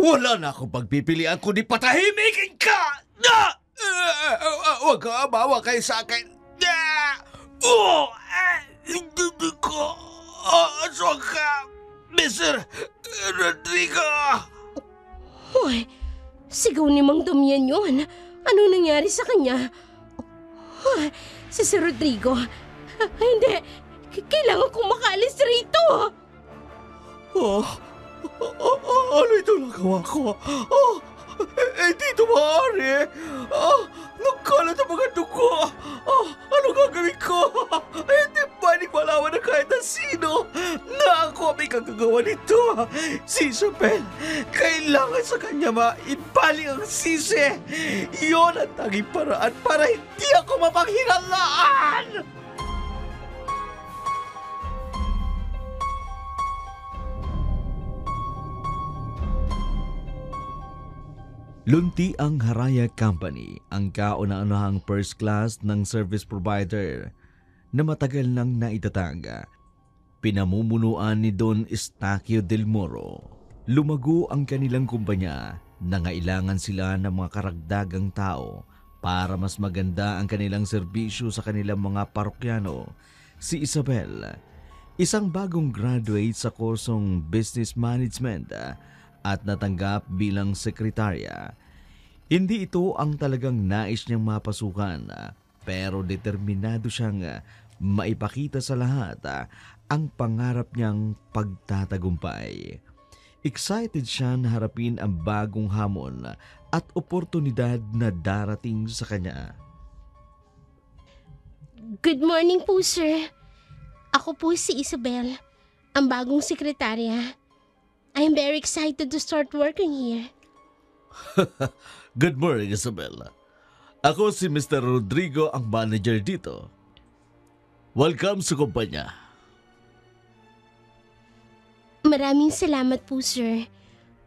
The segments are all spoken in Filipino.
Wala na akong pagpipilian kundi patahimikin ka! Huwag ka mawa kayo sa akin! Hindi ko! Aswang ka! Mr. Rodrigo! Hoy, sigaw ni Mang Damian yun. Ano nangyari sa kanya? Si Sir Rodrigo. Hindi, kailangan kong makaalis rito. Ano ito nagawa ko? Hindi ito maaari. Nagkalat ang mga dugo. Ano gagawin ko? Hindi pwedeng malaman na kahit na sino na ako may kagagawa nito. Si Isabel, kailangan sa kanya maibalik ang sisi. Iyon ang tanging paraan para hindi ako mapanghinalaan. Lunti ang Haraya Company, ang kauna-unahang first class ng service provider na matagal nang naitatag. Pinamumunuan ni Don Estaquio del Moro. Lumago ang kanilang kumpanya, nangailangan sila ng mga karagdagang tao para mas maganda ang kanilang serbisyo sa kanilang mga parokyano. Si Isabel, isang bagong graduate sa kursong Business Management at natanggap bilang sekretarya. Hindi ito ang talagang nais niyang mapasukan, pero determinado siyang maipakita sa lahat ang pangarap niyang pagtatagumpay. Excited siya na harapin ang bagong hamon at oportunidad na darating sa kanya. Good morning po, sir. Ako po si Isabel, ang bagong sekretarya. I'm very excited to start working here. Good morning, Isabella. Ako si Mr. Rodrigo, ang manager dito. Welcome sa kumpanya. Maraming salamat po, sir.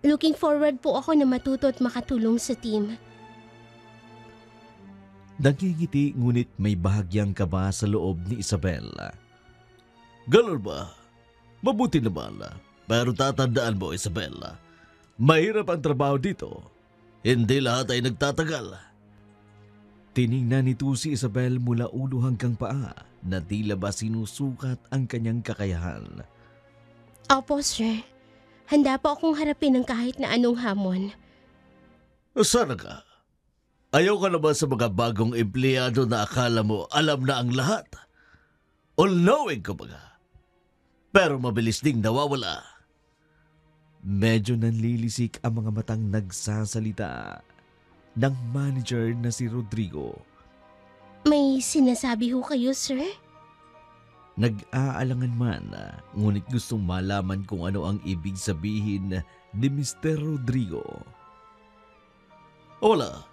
Looking forward po ako na matuto at makatulong sa team. Nangingiti ngunit may bahagyang kaba sa loob ni Isabella. Ganun ba? Mabuti naman. Pero tatandaan mo, Isabella, mahirap ang trabaho dito. Hindi lahat ay nagtatagal. Tiningnan nito si Isabel mula ulo hanggang paa na tila ba sinusukat ang kanyang kakayahan. Opo, sir. Handa po akong harapin ng kahit na anong hamon. Sana ka. Ayaw ka naman sa mga bagong empleyado na akala mo alam na ang lahat. All-knowing ko baga. Pero mabilis ding nawawala. Medyo nanlilisik ang mga matang nagsasalita ng manager na si Rodrigo. May sinasabi ho kayo, sir? Nag-aalangan man, ngunit gustong malaman kung ano ang ibig sabihin ni Mr. Rodrigo. Wala.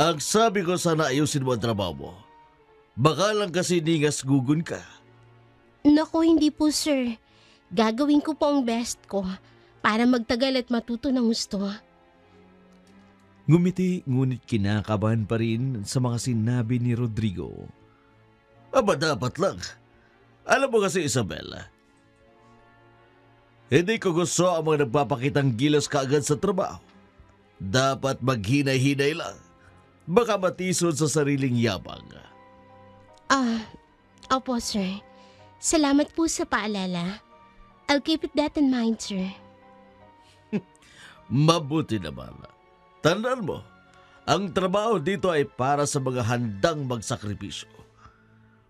Ang sabi ko sana ayusin mo ang trabaho mo. Baka lang kasi ningas-gugun ka. Naku, hindi po, sir. Gagawin ko po ang best ko para magtagal at matuto ng gusto. Ngumiti ngunit kinakabahan pa rin sa mga sinabi ni Rodrigo. Aba dapat lang. Alam mo kasi, Isabella, hindi ko gusto ang mga nagpapakitang gilas kaagad sa trabaho. Dapat maghinay-hinay lang. Baka matisod sa sariling yabang. Opo, sir. Salamat po sa paalala. I'll keep it that in mind, sir. Mabuti naman. Tandaan mo, ang trabaho dito ay para sa mga handang magsakripisyo.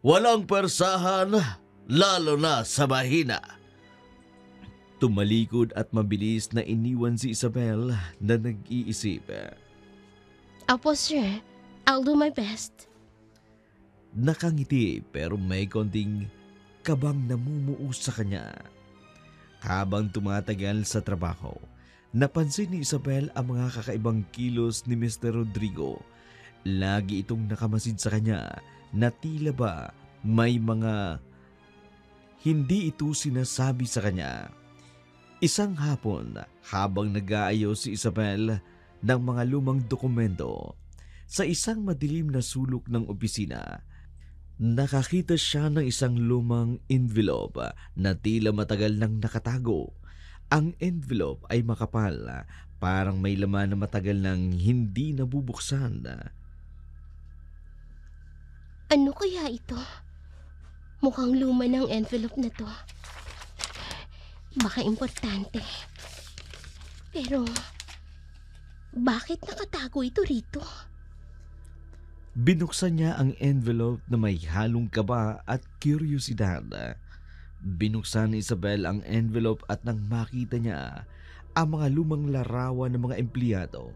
Walang persahan, lalo na sa mahina. Tumalikod at mabilis na iniwan si Isabel na nag-iisip. Opo, sir. I'll do my best. Nakangiti pero may konting kabang namumuo sa kanya. Habang tumatagal sa trabaho, napansin ni Isabel ang mga kakaibang kilos ni Mr. Rodrigo. Lagi itong nakamasid sa kanya na tila ba may mga hindi ito sinasabi sa kanya. Isang hapon, habang nag-aayos si Isabel ng mga lumang dokumento sa isang madilim na sulok ng opisina, nakakita siya ng isang lumang envelope na tila matagal nang nakatago. Ang envelope ay makapal, parang may laman na matagal nang hindi nabubuksan. Ano kaya ito? Mukhang luma ng envelope na to. Baka importante. Pero, bakit nakatago ito rito? Binuksan niya ang envelope na may halong kaba at kuryosidad. Binuksan ni Isabel ang envelope at nang makita niya ang mga lumang larawan ng mga empleyado.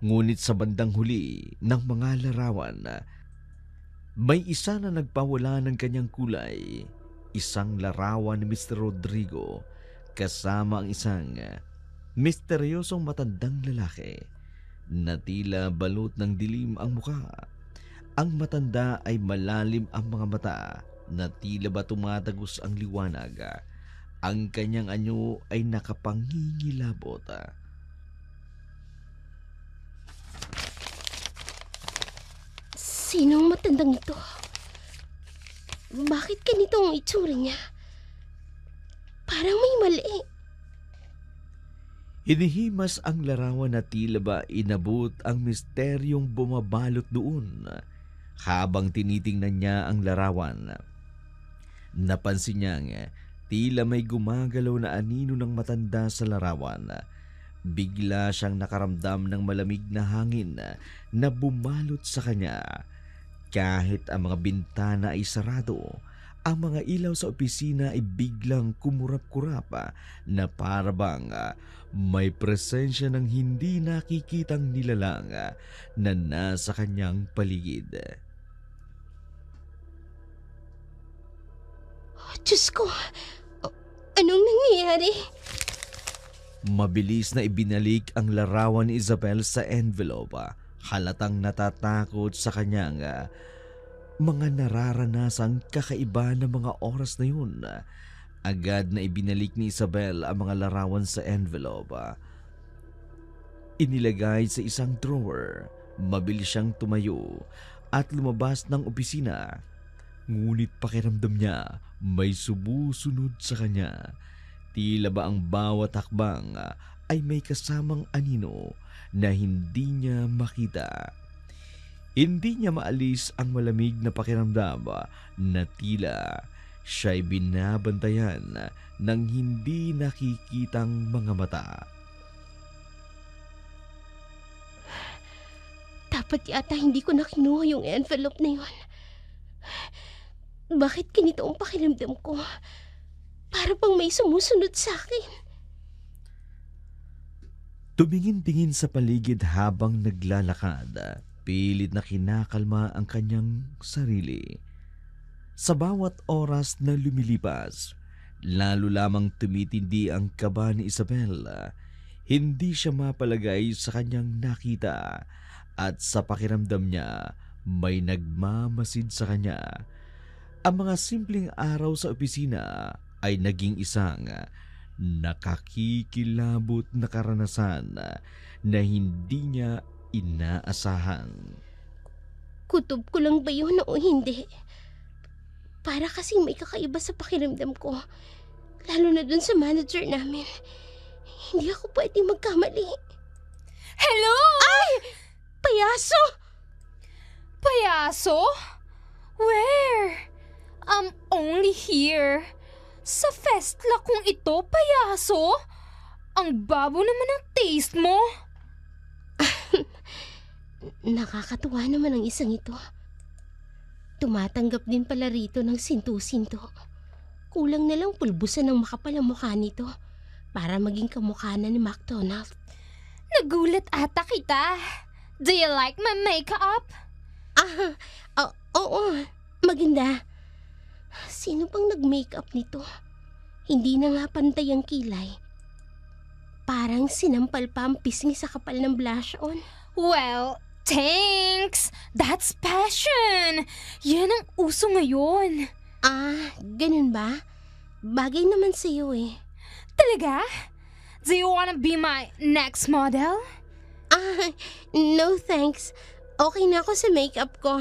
Ngunit sa bandang huli ng mga larawan, may isa na nagpawala ng kanyang kulay. Isang larawan ni Mr. Rodrigo kasama ang isang misteryosong matandang lalaki na tila balot ng dilim ang mukha. Ang matanda ay malalim ang mga mata na tila ba tumatagos ang liwanag. Ang kanyang anyo ay nakapangingilabot. Sinong matandang ito? Bakit ganito ang itsura niya? Parang may mali. Inihimas ang larawan na tila ba inabot ang misteryong bumabalot doon. Habang tinitingnan niya ang larawan, napansin niyang tila may gumagalaw na anino ng matanda sa larawan. Bigla siyang nakaramdam ng malamig na hangin na bumalot sa kanya. Kahit ang mga bintana ay sarado, ang mga ilaw sa opisina ay biglang kumurap-kurap na parabang may presensya ng hindi nakikitang nilalang na nasa kanyang paligid. Diyos ko, anong nangyayari? Mabilis na ibinalik ang larawan ni Isabel sa envelope. Halatang natatakot sa kanyang mga nararanasang kakaiba na mga oras na yun. Agad na ibinalik ni Isabel ang mga larawan sa envelope. Inilagay sa isang drawer. Mabilis siyang tumayo at lumabas ng opisina. Ngunit pakiramdam niya may sumusunod sa kanya. Tila ba ang bawat hakbang ay may kasamang anino na hindi niya makita. Hindi niya maalis ang malamig na pakiramdam na tila siya'y binabantayan ng hindi nakikitang mga mata. Dapat yata hindi ko na kinuha yung envelope na yun. Bakit ganito ang pakiramdam ko? Para bang may sumusunod sa akin. Tumingin-tingin sa paligid habang naglalakad. Pilit na kinakalma ang kanyang sarili. Sa bawat oras na lumilipas, lalo lamang tumitindi ang kaba ni Isabel. Hindi siya mapalagay sa kanyang nakita at sa pakiramdam niya may nagmamasid sa kanya. Ang mga simpleng araw sa opisina ay naging isang nakakikilabot na karanasan na hindi niya inaasahan. Kutob ko lang ba yun o hindi? Para kasing may kakaiba sa pakiramdam ko. Lalo na dun sa manager namin. Hindi ako pwedeng magkamali. Hello! Ay! Payaso! Payaso? Where? I'm only here. Sa festla kong ito, payaso? Ang babo naman ng taste mo. Nakakatuwa naman ang isang ito. Tumatanggap din pala rito ng sintu-sinto. Kulang na lang pulbusan ng makapal ang mukha nito para maging kamukha na ni McDonald. Nagulat ata kita. Do you like my makeup? Oo. Maganda. Sino bang nag-makeup nito? Hindi na nga pantay ang kilay. Parang sinampal pa ang pisngi sa kapal ng blush on. Well, thanks. That's passion. Yan ang uso ngayon. Ganun ba? Bagay naman sa'yo eh. Talaga? Do you wanna be my next model? No thanks. Okay na ako sa makeup ko.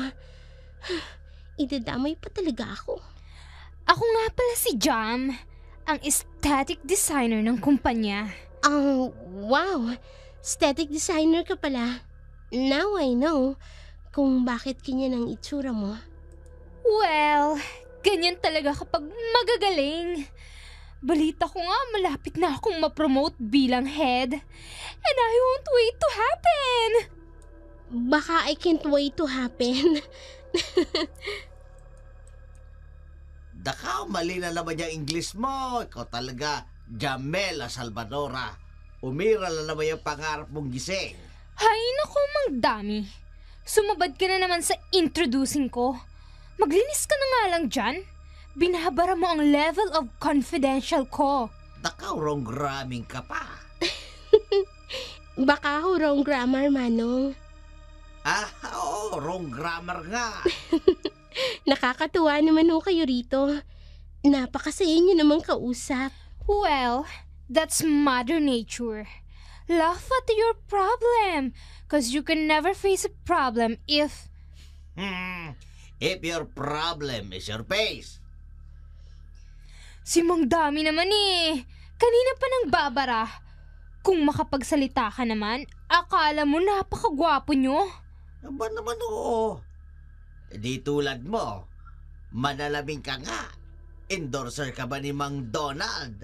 Idadamay pa talaga ako. Ako nga pala si Jam. ang aesthetic designer ng kumpanya. Wow. Aesthetic designer ka pala. Now I know kung bakit ganyan ang itsura mo. Well, ganyan talaga kapag magagaling. Balita ko nga malapit na akong ma-promote bilang head. And I won't wait to happen. Baka I can't wait to happen. Dakaw, mali na naman yung English mo. Ikaw talaga, Jamela Salvadora. Umira na naman yung pangarap mong gising. Hay nako, Mang Dami. Sumabad ka na naman sa introducing ko. Maglinis ka na nga lang dyan. Binahabara mo ang level of confidential ko. Dakaw, wrong gramming ka pa. Baka ho wrong grammar, Manong. Oo, wrong grammar nga. Nakakatuwa naman ho kayo rito. Napakasaya niyo namang kausap. Well, that's Mother Nature. Laugh at your problem. Cause you can never face a problem if... If your problem is your face. Si Mang Dami naman eh. Kanina pa nang babara. Kung makapagsalita ka naman, akala mo napakagwapo nyo. Aba naman oo. Di tulad mo, manalabing ka nga. Endorser ka ba ni Mang Donald?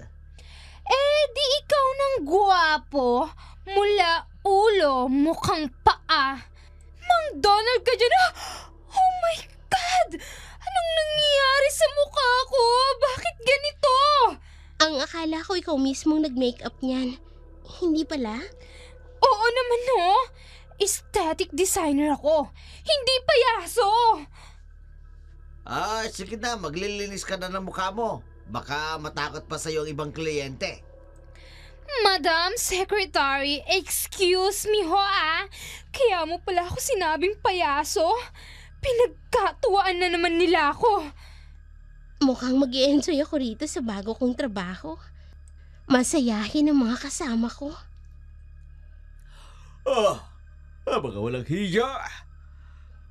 Di ikaw nang gwapo. Mula ulo, mukhang paa. Mang Donald ka dyan. Oh my God! Anong nangyayari sa mukha ko? Bakit ganito? Ang akala ko ikaw mismong nag-makeup niyan. Hindi pala? Oo naman no. Aesthetic designer ako. Hindi payaso. Sige na, maglilinis ka na ng mukha mo. Baka matakot pa sa'yo ang ibang kliyente. Madam Secretary, excuse me ho Kaya mo pala ako sinabing payaso? Pinagkatuwaan na naman nila ako. Mukhang mag-i-enjoy ako rito sa bago kong trabaho. Masayahin ang mga kasama ko. Mga walang hiya.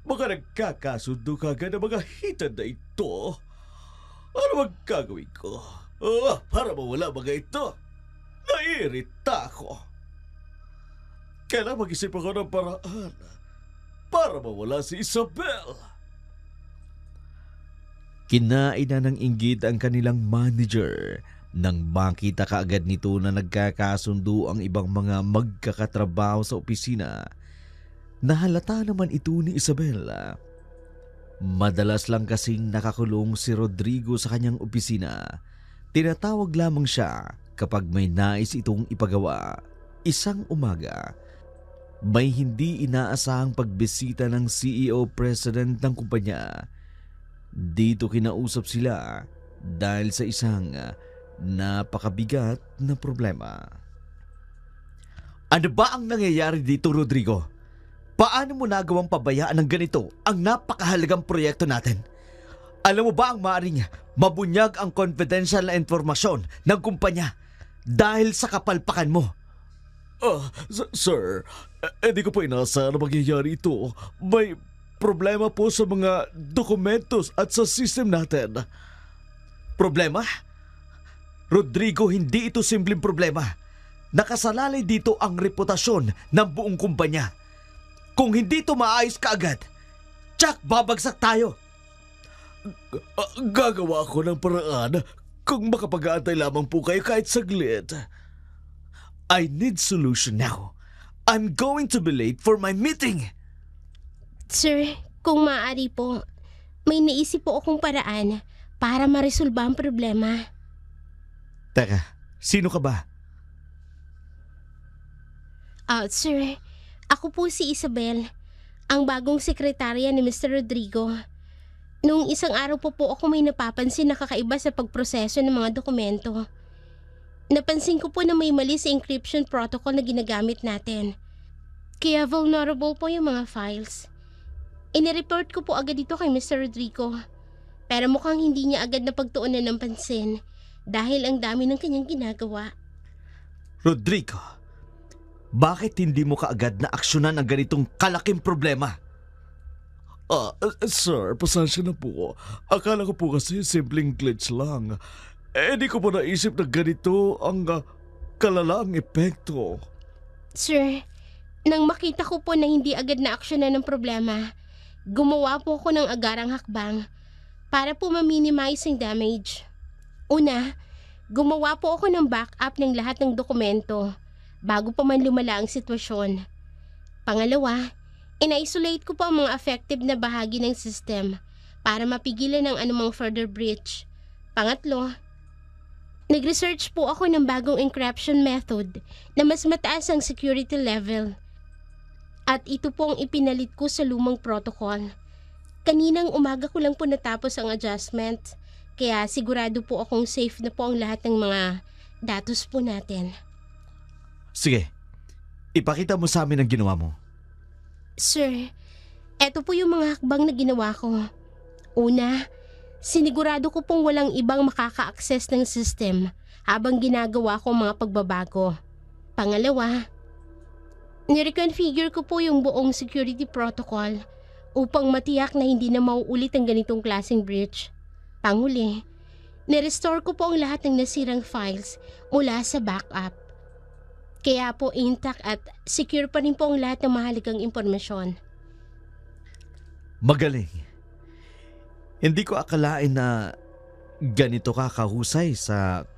Baka nagkakasundo ka agad ng mga hitan na ito. Ano magkagawin ko? Para mawala mga ito. Naiirita ako. Kailangan mag-isip ako ng paraan para mawala si Isabel. Kinain na ng inggit ang kanilang manager nang makita kaagad nito na nagkakasundo ang ibang mga magkakatrabaho sa opisina. Nahalata naman ito ni Isabela. Madalas lang kasing nakakulong si Rodrigo sa kanyang opisina. Tinatawag lamang siya kapag may nais itong ipagawa. Isang umaga, may hindi inaasahang pagbisita ng CEO President ng kumpanya. Dito kinausap sila dahil sa isang napakabigat na problema. Ano ba ang nangyayari dito, Rodrigo? Paano mo nagawang pabayaan ng ganito ang napakahalagang proyekto natin? Alam mo ba ang maaaring mabunyag ang confidential na informasyon ng kumpanya dahil sa kapalpakan mo? Sir, hindi ko po inaasahan na mangyayari ito. May problema po sa mga dokumentos at sa system natin. Problema? Rodrigo, hindi ito simpleng problema. Nakasalalay dito ang reputasyon ng buong kumpanya. Kung hindi ito maayos kaagad, tsak babagsak tayo. Gagawa ako ng paraan kung makapag-aantay lamang po kayo kahit saglit. I need solution now. I'm going to be late for my meeting. Sir, kung maaari po, may naisip po akong paraan para maresolba ang problema. Teka, sino ka ba? Sir, ako po si Isabel, ang bagong sekretarya ni Mr. Rodrigo. Noong isang araw po ako may napapansin na kakaiba sa pagproseso ng mga dokumento. Napansin ko po na may mali sa encryption protocol na ginagamit natin. Kaya vulnerable po yung mga files. Inireport ko po agad ito kay Mr. Rodrigo. Pero mukhang hindi niya agad napagtuunan ng pansin dahil ang dami ng kanyang ginagawa. Rodrigo, bakit hindi mo kaagad na aksyonan ang ganitong kalaking problema? Sir, pasensya na po. Akala ko po kasi simpleng glitch lang. Di ko pa naisip na ganito ang kalalaang epekto. Sir, nang makita ko po na hindi agad na aksyonan ng problema, gumawa po ako ng agarang hakbang para po ma-minimize ang damage. Una, gumawa po ako ng backup ng lahat ng dokumento bago pa man lumala ang sitwasyon. Pangalawa, ina-isolate ko po ang mga affected na bahagi ng system para mapigilan ang anumang further breach. Pangatlo, nag-research po ako ng bagong encryption method na mas mataas ang security level. At ito po ang ipinalit ko sa lumang protocol. Kaninang umaga ko lang po natapos ang adjustment, kaya sigurado po akong safe na po ang lahat ng mga datos po natin. Sige, ipakita mo sa amin ang ginawa mo. Sir, eto po yung mga hakbang na ginawa ko. Una, sinigurado ko pong walang ibang makaka-access ng system habang ginagawa ko mga pagbabago. Pangalawa, nireconfigure ko po yung buong security protocol upang matiyak na hindi na mauulit ang ganitong klaseng breach. Panghuli, nirestore ko po ang lahat ng nasirang files mula sa backup. Kaya po intact at secure pa rin po ang lahat ng mahalagang impormasyon. Magaling. Hindi ko akalain na ganito ka kahusay sa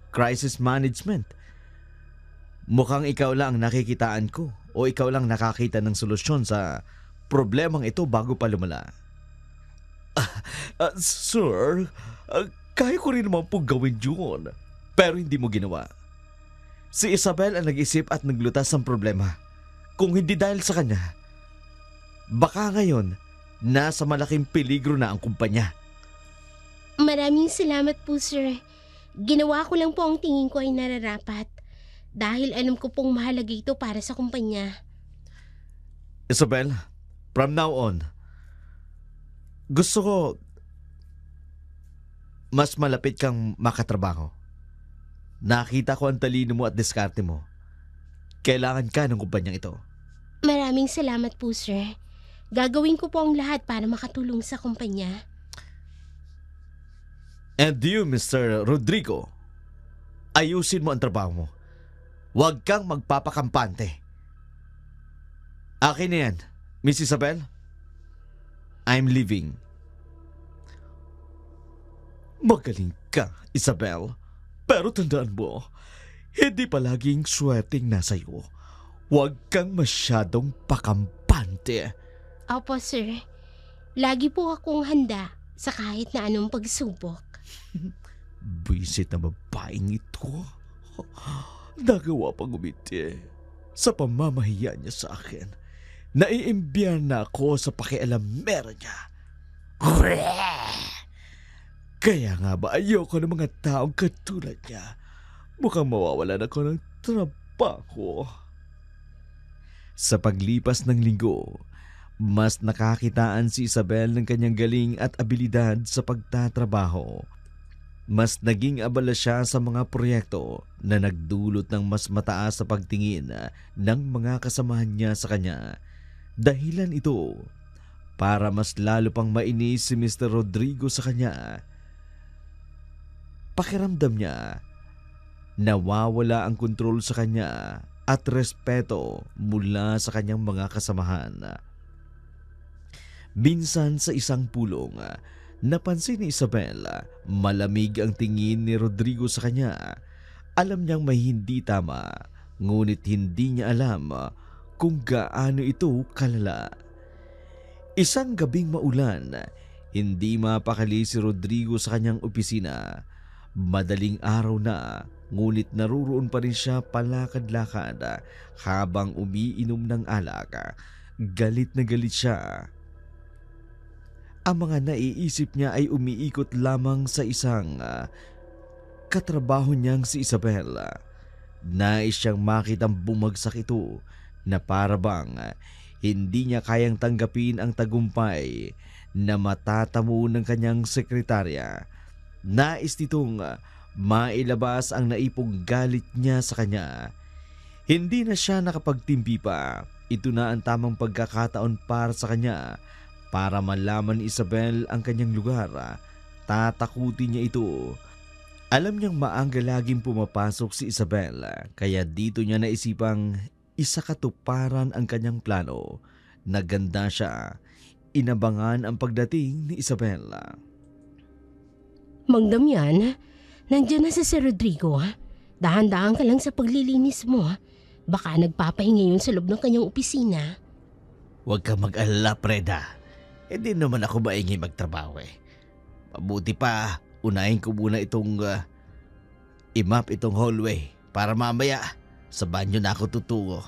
crisis management. Mukhang ikaw lang nakikitaan ko o ikaw lang nakakita ng solusyon sa problemang ito bago pa lumala. Sir, kaya ko rin naman pong gawin yun. Pero hindi mo ginawa. Si Isabel ang nag-isip at naglutas ng problema. Kung hindi dahil sa kanya, baka ngayon nasa malaking peligro na ang kumpanya. Maraming salamat po, sir. Ginawa ko lang po ang tingin ko ay nararapat dahil alam ko pong mahalaga ito para sa kumpanya. Isabel, from now on, gusto ko mas malapit kang makatrabaho. Nakita ko ang talino mo at diskarte mo. Kailangan ka ng kumpanyang ito. Maraming salamat po, sir. Gagawin ko po ang lahat para makatulong sa kumpanya. And you, Mr. Rodrigo, ayusin mo ang trabaho mo. Huwag kang magpapakampante. Akin na yan, Miss Isabel. I'm leaving. Magaling ka, Isabel. Pero tandaan mo, hindi palaging swerteng nasa iyo. Huwag kang masyadong pakampante. Opo, sir. Lagi po akong handa sa kahit na anong pagsubok. Bisit na babaeng ito. Nagawa pang umiti. Sa pamamahiya niya sa akin, naiimbyan na ako sa pakialamera niya. Kaya nga ba ayoko ng mga taong katulad niya? Mukhang mawawalan ako ng trabaho. Sa paglipas ng linggo, mas nakakitaan si Isabel ng kanyang galing at abilidad sa pagtatrabaho. Mas naging abala siya sa mga proyekto na nagdulot ng mas mataas sa pagtingin ng mga kasamahan niya sa kanya. Dahilan ito para mas lalo pang mainis si Mr. Rodrigo sa kanya. Pakiramdam niya, nawawala ang kontrol sa kanya at respeto mula sa kanyang mga kasamahan. Minsan sa isang pulong, napansin ni Isabel malamig ang tingin ni Rodrigo sa kanya. Alam niyang may hindi tama, ngunit hindi niya alam kung gaano ito kalala. Isang gabing maulan, hindi mapakali si Rodrigo sa kanyang opisina. Madaling araw na, ngunit naruroon pa rin siya palakad-lakad habang umiinom ng alak. Galit na galit siya. Ang mga naiisip niya ay umiikot lamang sa isang katrabaho niyang si Isabel. Nais siyang makitang bumagsak ito na parabang hindi niya kayang tanggapin ang tagumpay na matatamo ng kanyang sekretarya. Nais nitong mailabas ang naipong galit niya sa kanya. Hindi na siya nakapagtimpi pa. Ito na ang tamang pagkakataon para sa kanya para malaman ni Isabel ang kanyang lugar. Tatakutin niya ito Alam niyang maaga laging pumapasok si Isabela, kaya dito niya naisipang isakatuparan ang kanyang plano. Naganda siya. Inabangan ang pagdating ni Isabela. Mang Damian, nandiyan na si Sir Rodrigo. Dahan-dahan ka lang sa paglilinis mo. Baka nagpapahinga yun sa loob ng kanyang opisina. Huwag kang mag-alala, Preda. Hindi naman ako maingay magtrabaho eh. Mabuti pa, unahin ko muna itong i-map itong hallway para mamaya sa banyo na ako tutungo.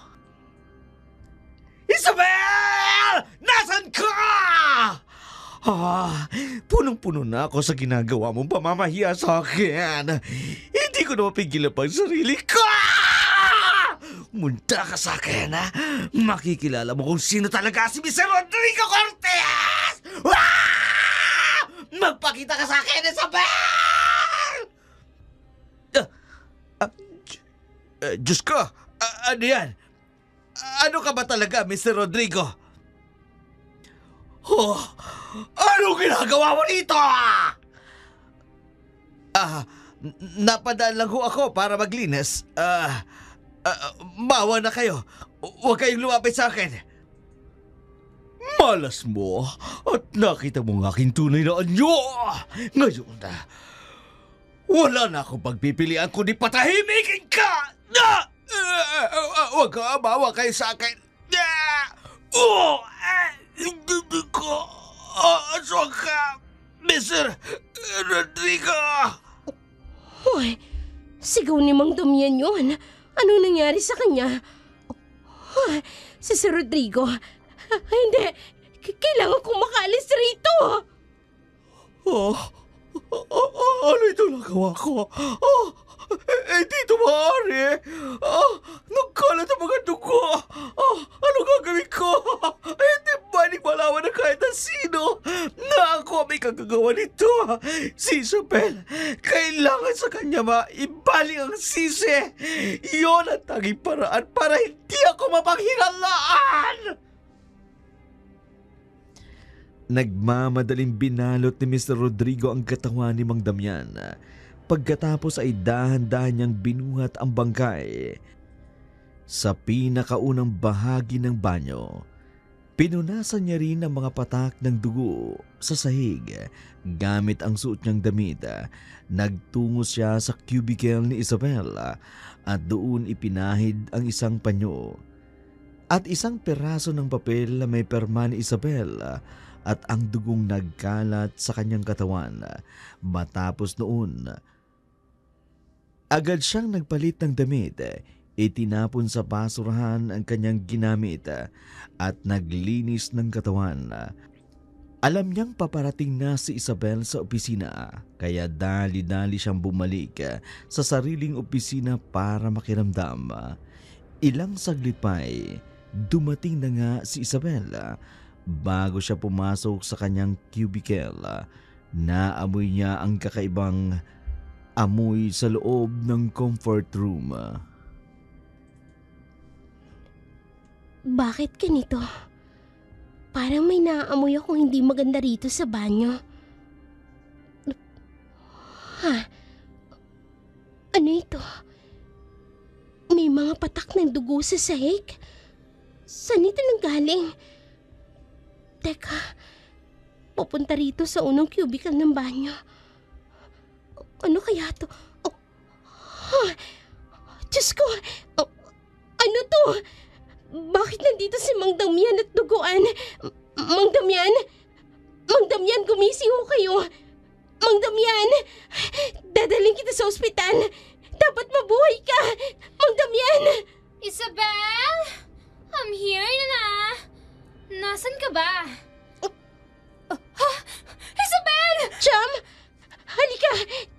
Isabel! Nasaan ka? Punong-puno na ako sa ginagawa mong pamamahiya sa akin. Hindi ko na mapigilan pa ang sarili ko. Munta ka sa akin, ha? Makikilala mo kung sino talaga si Mr. Rodrigo Cortez! Magpakita ka sa akin, Isabel! Diyos ko, ano yan? Ano ka ba talaga, Mr. Rodrigo? Anong ginagawa mo dito? Napadaan lang ho ako para maglinis. Mawa na kayo. Huwag kayong lumapit sa akin. Malas mo at nakita mo ang aking tunay na anyo. Ngayon na, wala na akong pagpipilian kundi patahimikin ka. Huwag ka mawa kayo sa akin. Hindi ko asok ka, Mr. Rodrigo. Hoy, sigaw ni Mang Damian yun. Anong nangyari sa kanya? Si Sir Rodrigo. Hindi, kailangan kong makaalis rito. Ano ito nagawa ko? Dito maaari. Nagkalat ang mga dugo. Ano gagawin ko? Hindi pwedeng malaman na kahit na sino na ako may kagagawa nito. Si Isabel, kailangan sa kanya maibaling ang sisi. Iyon ang tanging paraan para hindi ako mapanghilalaan. Nagmamadaling binalot ni Mr. Rodrigo ang katawan ni Mang Damian. Pagkatapos ay dahan-dahan niyang binuhat ang bangkay sa pinakaunang bahagi ng banyo. Pinunasan niya rin ang mga patak ng dugo sa sahig gamit ang suot niyang damit. Nagtungo siya sa cubicle ni Isabela at doon ipinahid ang isang panyo at isang peraso ng papel na may perma ni Isabela at ang dugong nagkalat sa kanyang katawan. Matapos noon, agad siyang nagpalit ng damit, itinapon sa basurahan ang kanyang ginamit at naglinis ng katawan. Alam niyang paparating na si Isabel sa opisina, kaya dali-dali siyang bumalik sa sariling opisina para makiramdam. Ilang saglit pa'y dumating na nga si Isabel. Bago siya pumasok sa kanyang cubicle, naamoy niya ang kakaibang amoy sa loob ng comfort room. Bakit ganito? Parang may naaamoy akong hindi maganda rito sa banyo. Ano ito? May mga patak ng dugo sa sahig? Saan ito nanggaling? Teka, pupunta rito sa unang cubicle ng banyo. Ano kaya to? Diyos ko! Ano to? Bakit nandito si Mang Damian at duguan? Mang Damian? Mang Damian, gumising ho kayo! Mang Damian! Dadalhin kita sa ospital! Dapat mabuhay ka! Mang Damian! Isabel? I'm here na. Nasaan ka ba? Isabel! Jam! Halika!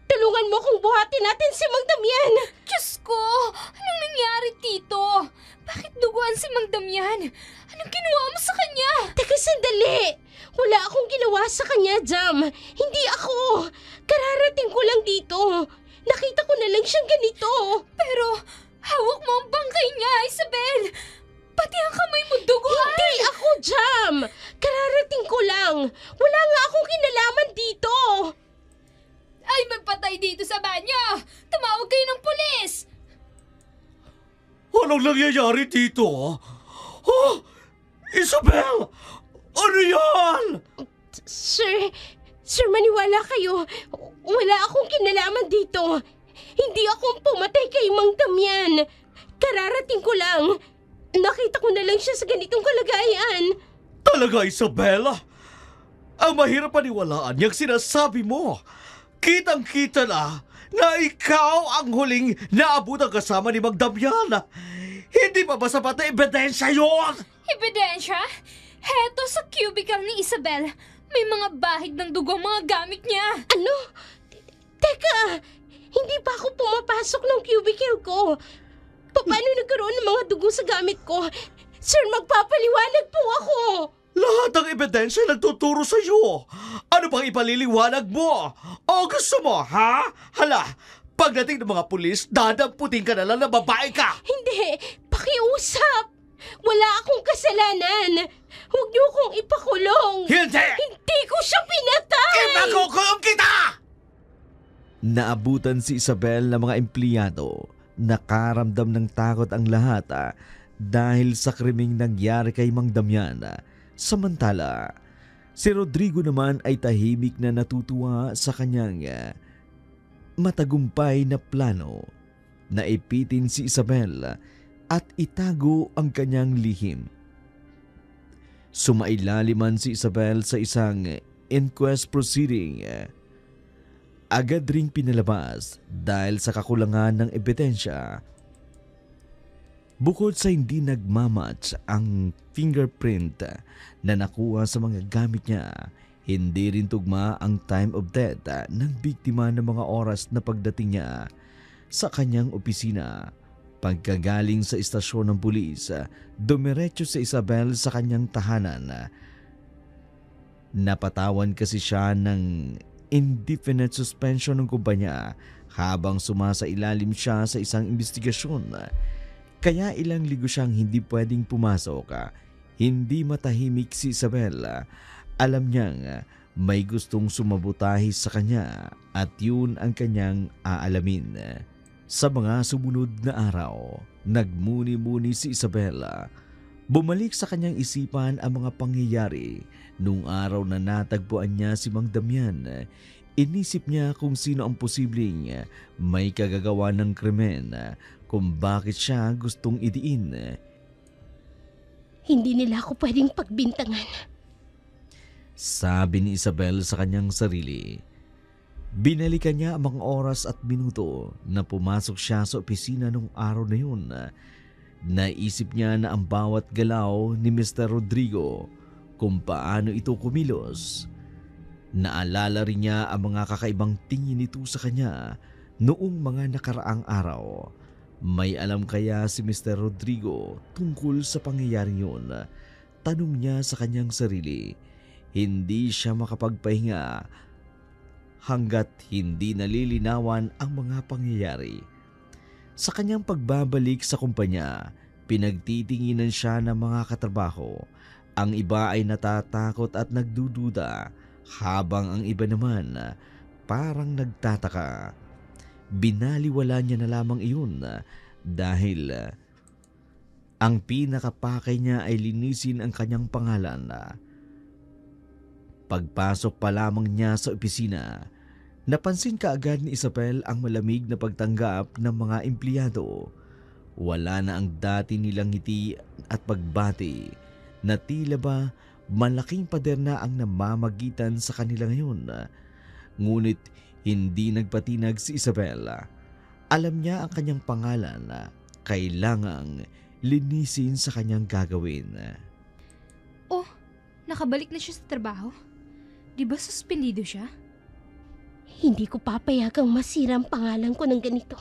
Tulungan mo kung buhatin natin si Mang Damian! Diyos ko! Anong nangyari dito? Bakit duguan si Mang Damian? Anong ginawa mo sa kanya? Teka, sandali! Wala akong ginawa sa kanya, Jam. Hindi ako. Kararating ko lang dito. Nakita ko na lang siyang ganito. Pero hawak mo ang bangkay niya, Isabel! Pati ang kamay mo duguan! Hindi ako, Jam! Kararating ko lang. Wala nga akong kinalaman dito. ay magpatay dito sa banyo! Tumawag kayo ng pulis! Anong nangyayari dito? Oh, Isabel! Ano yan? Sir, maniwala kayo. Wala akong kinalaman dito. Hindi ako pumatay kay Mang Damian. Kararating ko lang. Nakita ko na lang siya sa ganitong kalagayan. Talaga, Isabel? Ang mahirap paniwalaan yung sinasabi mo. Kitang-kita na ikaw ang huling naabutang kasama ni Mang Damian. Hindi pa ba sapat na ebidensya yun? Ebidensya? Heto sa cubicle ni Isabel. May mga bahid ng dugo ang mga gamit niya. Ano? Teka, hindi pa ako pumapasok ng cubicle ko. Paano nagkaroon ng mga dugo sa gamit ko? Sir, magpapaliwanag po ako. Lahat ng ebidensya nagtuturo sa iyo. Ano bang ipaliliwanag mo? O gusto mo, ha? Hala, pagdating ng mga pulis, dadamputin ka na lang na babae ka. Hindi, pakiusap. Wala akong kasalanan. Huwag niyo akong ipakulong. Hindi! Hindi ko siya pinatay. Ipakukulong kita! Naabutan si Isabel ng mga empleyado. Nakaramdam ng takot ang lahat dahil sa krimeng nangyari kay Mang Damian. Samantala, si Rodrigo naman ay tahimik na natutuwa sa kanyang matagumpay na plano na ipitin si Isabel at itago ang kanyang lihim. Sumailalim si Isabel sa isang inquest proceeding. Agad ring pinalabas dahil sa kakulangan ng ebidensya. Bukod sa hindi nagmamatch ang fingerprint na nakuha sa mga gamit niya, hindi rin tugma ang time of death ng biktima ng mga oras na pagdating niya sa kanyang opisina. Pagkagaling sa istasyon ng pulis, dumiretso si Isabel sa kanyang tahanan. Napatawan kasi siya ng indefinite suspension ng kumpanya habang sumasailalim siya sa isang investigasyon. Kaya ilang linggo siyang hindi pwedeng pumasok. Hindi matahimik si Isabel. Alam niyang may gustong sumabotahe sa kanya at yun ang kanyang aalamin. Sa mga sumunod na araw, nagmuni-muni si Isabel. Bumalik sa kanyang isipan ang mga pangyayari nung araw na natagpuan niya si Mang Damian. Inisip niya kung sino ang posibleng may kagagawa ng krimen, kung bakit siya gustong idiin. Hindi nila ako pwedeng pagbintangan. Sabi ni Isabel sa kanyang sarili. Binalikan niya ang mga oras at minuto na pumasok siya sa opisina nung araw na yun. Naisip niya na ang bawat galaw ni Mr. Rodrigo kung paano ito kumilos. Naalala rin niya ang mga kakaibang tingin nito sa kanya noong mga nakaraang araw. May alam kaya si Mr. Rodrigo tungkol sa pangyayari yun? Tanong niya sa kanyang sarili. Hindi siya makapagpahinga hanggat hindi nalilinawan ang mga pangyayari. Sa kanyang pagbabalik sa kumpanya, pinagtitinginan siya ng mga katrabaho. Ang iba ay natatakot at nagdududa, habang ang iba naman parang nagtataka. Binaliwala niya na lamang iyon dahil ang pinakapakay niya ay linisin ang kanyang pangalan. Pagpasok pa lamang niya sa opisina, napansin kaagad ni Isabel ang malamig na pagtanggap ng mga empleyado. Wala na ang dati nilang ngiti at pagbati na tila ba malaking pader na ang namamagitan sa kanila ngayon. Ngunit hindi nagpatinag si Isabel. Alam niya ang kanyang pangalan na kailangang linisin sa kanyang gagawin. Oh, nakabalik na siya sa trabaho? Di ba suspendido siya? Hindi ko papayagang masira ang pangalan ko ng ganito.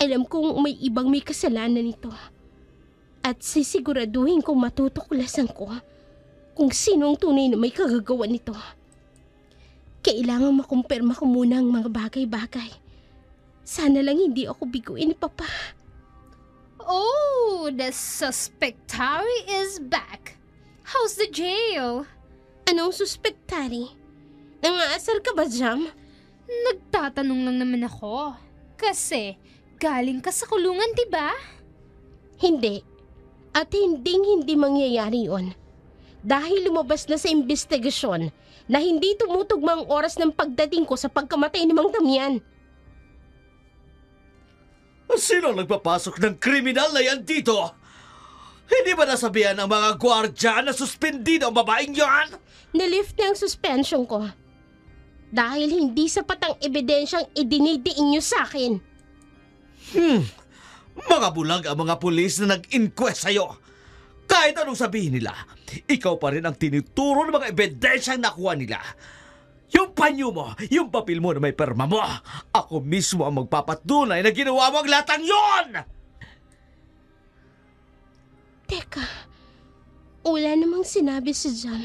Alam kong may ibang may kasalanan nito. At sisiguraduhin kong matutuklasan ko kung sino ang tunay na may kagagawa nito. Kailangan makumpirma ko muna ang mga bagay-bagay. Sana lang hindi ako biguin ni Papa. Oh, the suspectary is back. How's the jail? Anong suspektari? Nangaasar ka ba, Jam? Nagtatanong lang naman ako. Kasi, galing ka sa kulungan, diba? Hindi. At hindi mangyayari yon. Dahil lumabas na sa investigasyon na hindi tumutugma ang oras ng pagdating ko sa pagkamatay ni Mang Damian. Sino ang nagpapasok ng kriminal na yan dito? Hindi ba nasabihan ng mga gwardya na suspendido ang babaeng yan? Nilift na ang suspension ko. Dahil hindi sapat ang ebidensyang idinidiin niyo sa akin. Mga bulag ang mga pulis na nag-inquest sa'yo. Kahit anong sabihin nila, ikaw pa rin ang tinuturo ng mga ebidensyang nakuha nila. Yung panyo mo, yung papel mo na may perma mo, ako mismo ang magpapatunay na ginawa mo ang latang yon! Teka, wala namang sinabi si Jam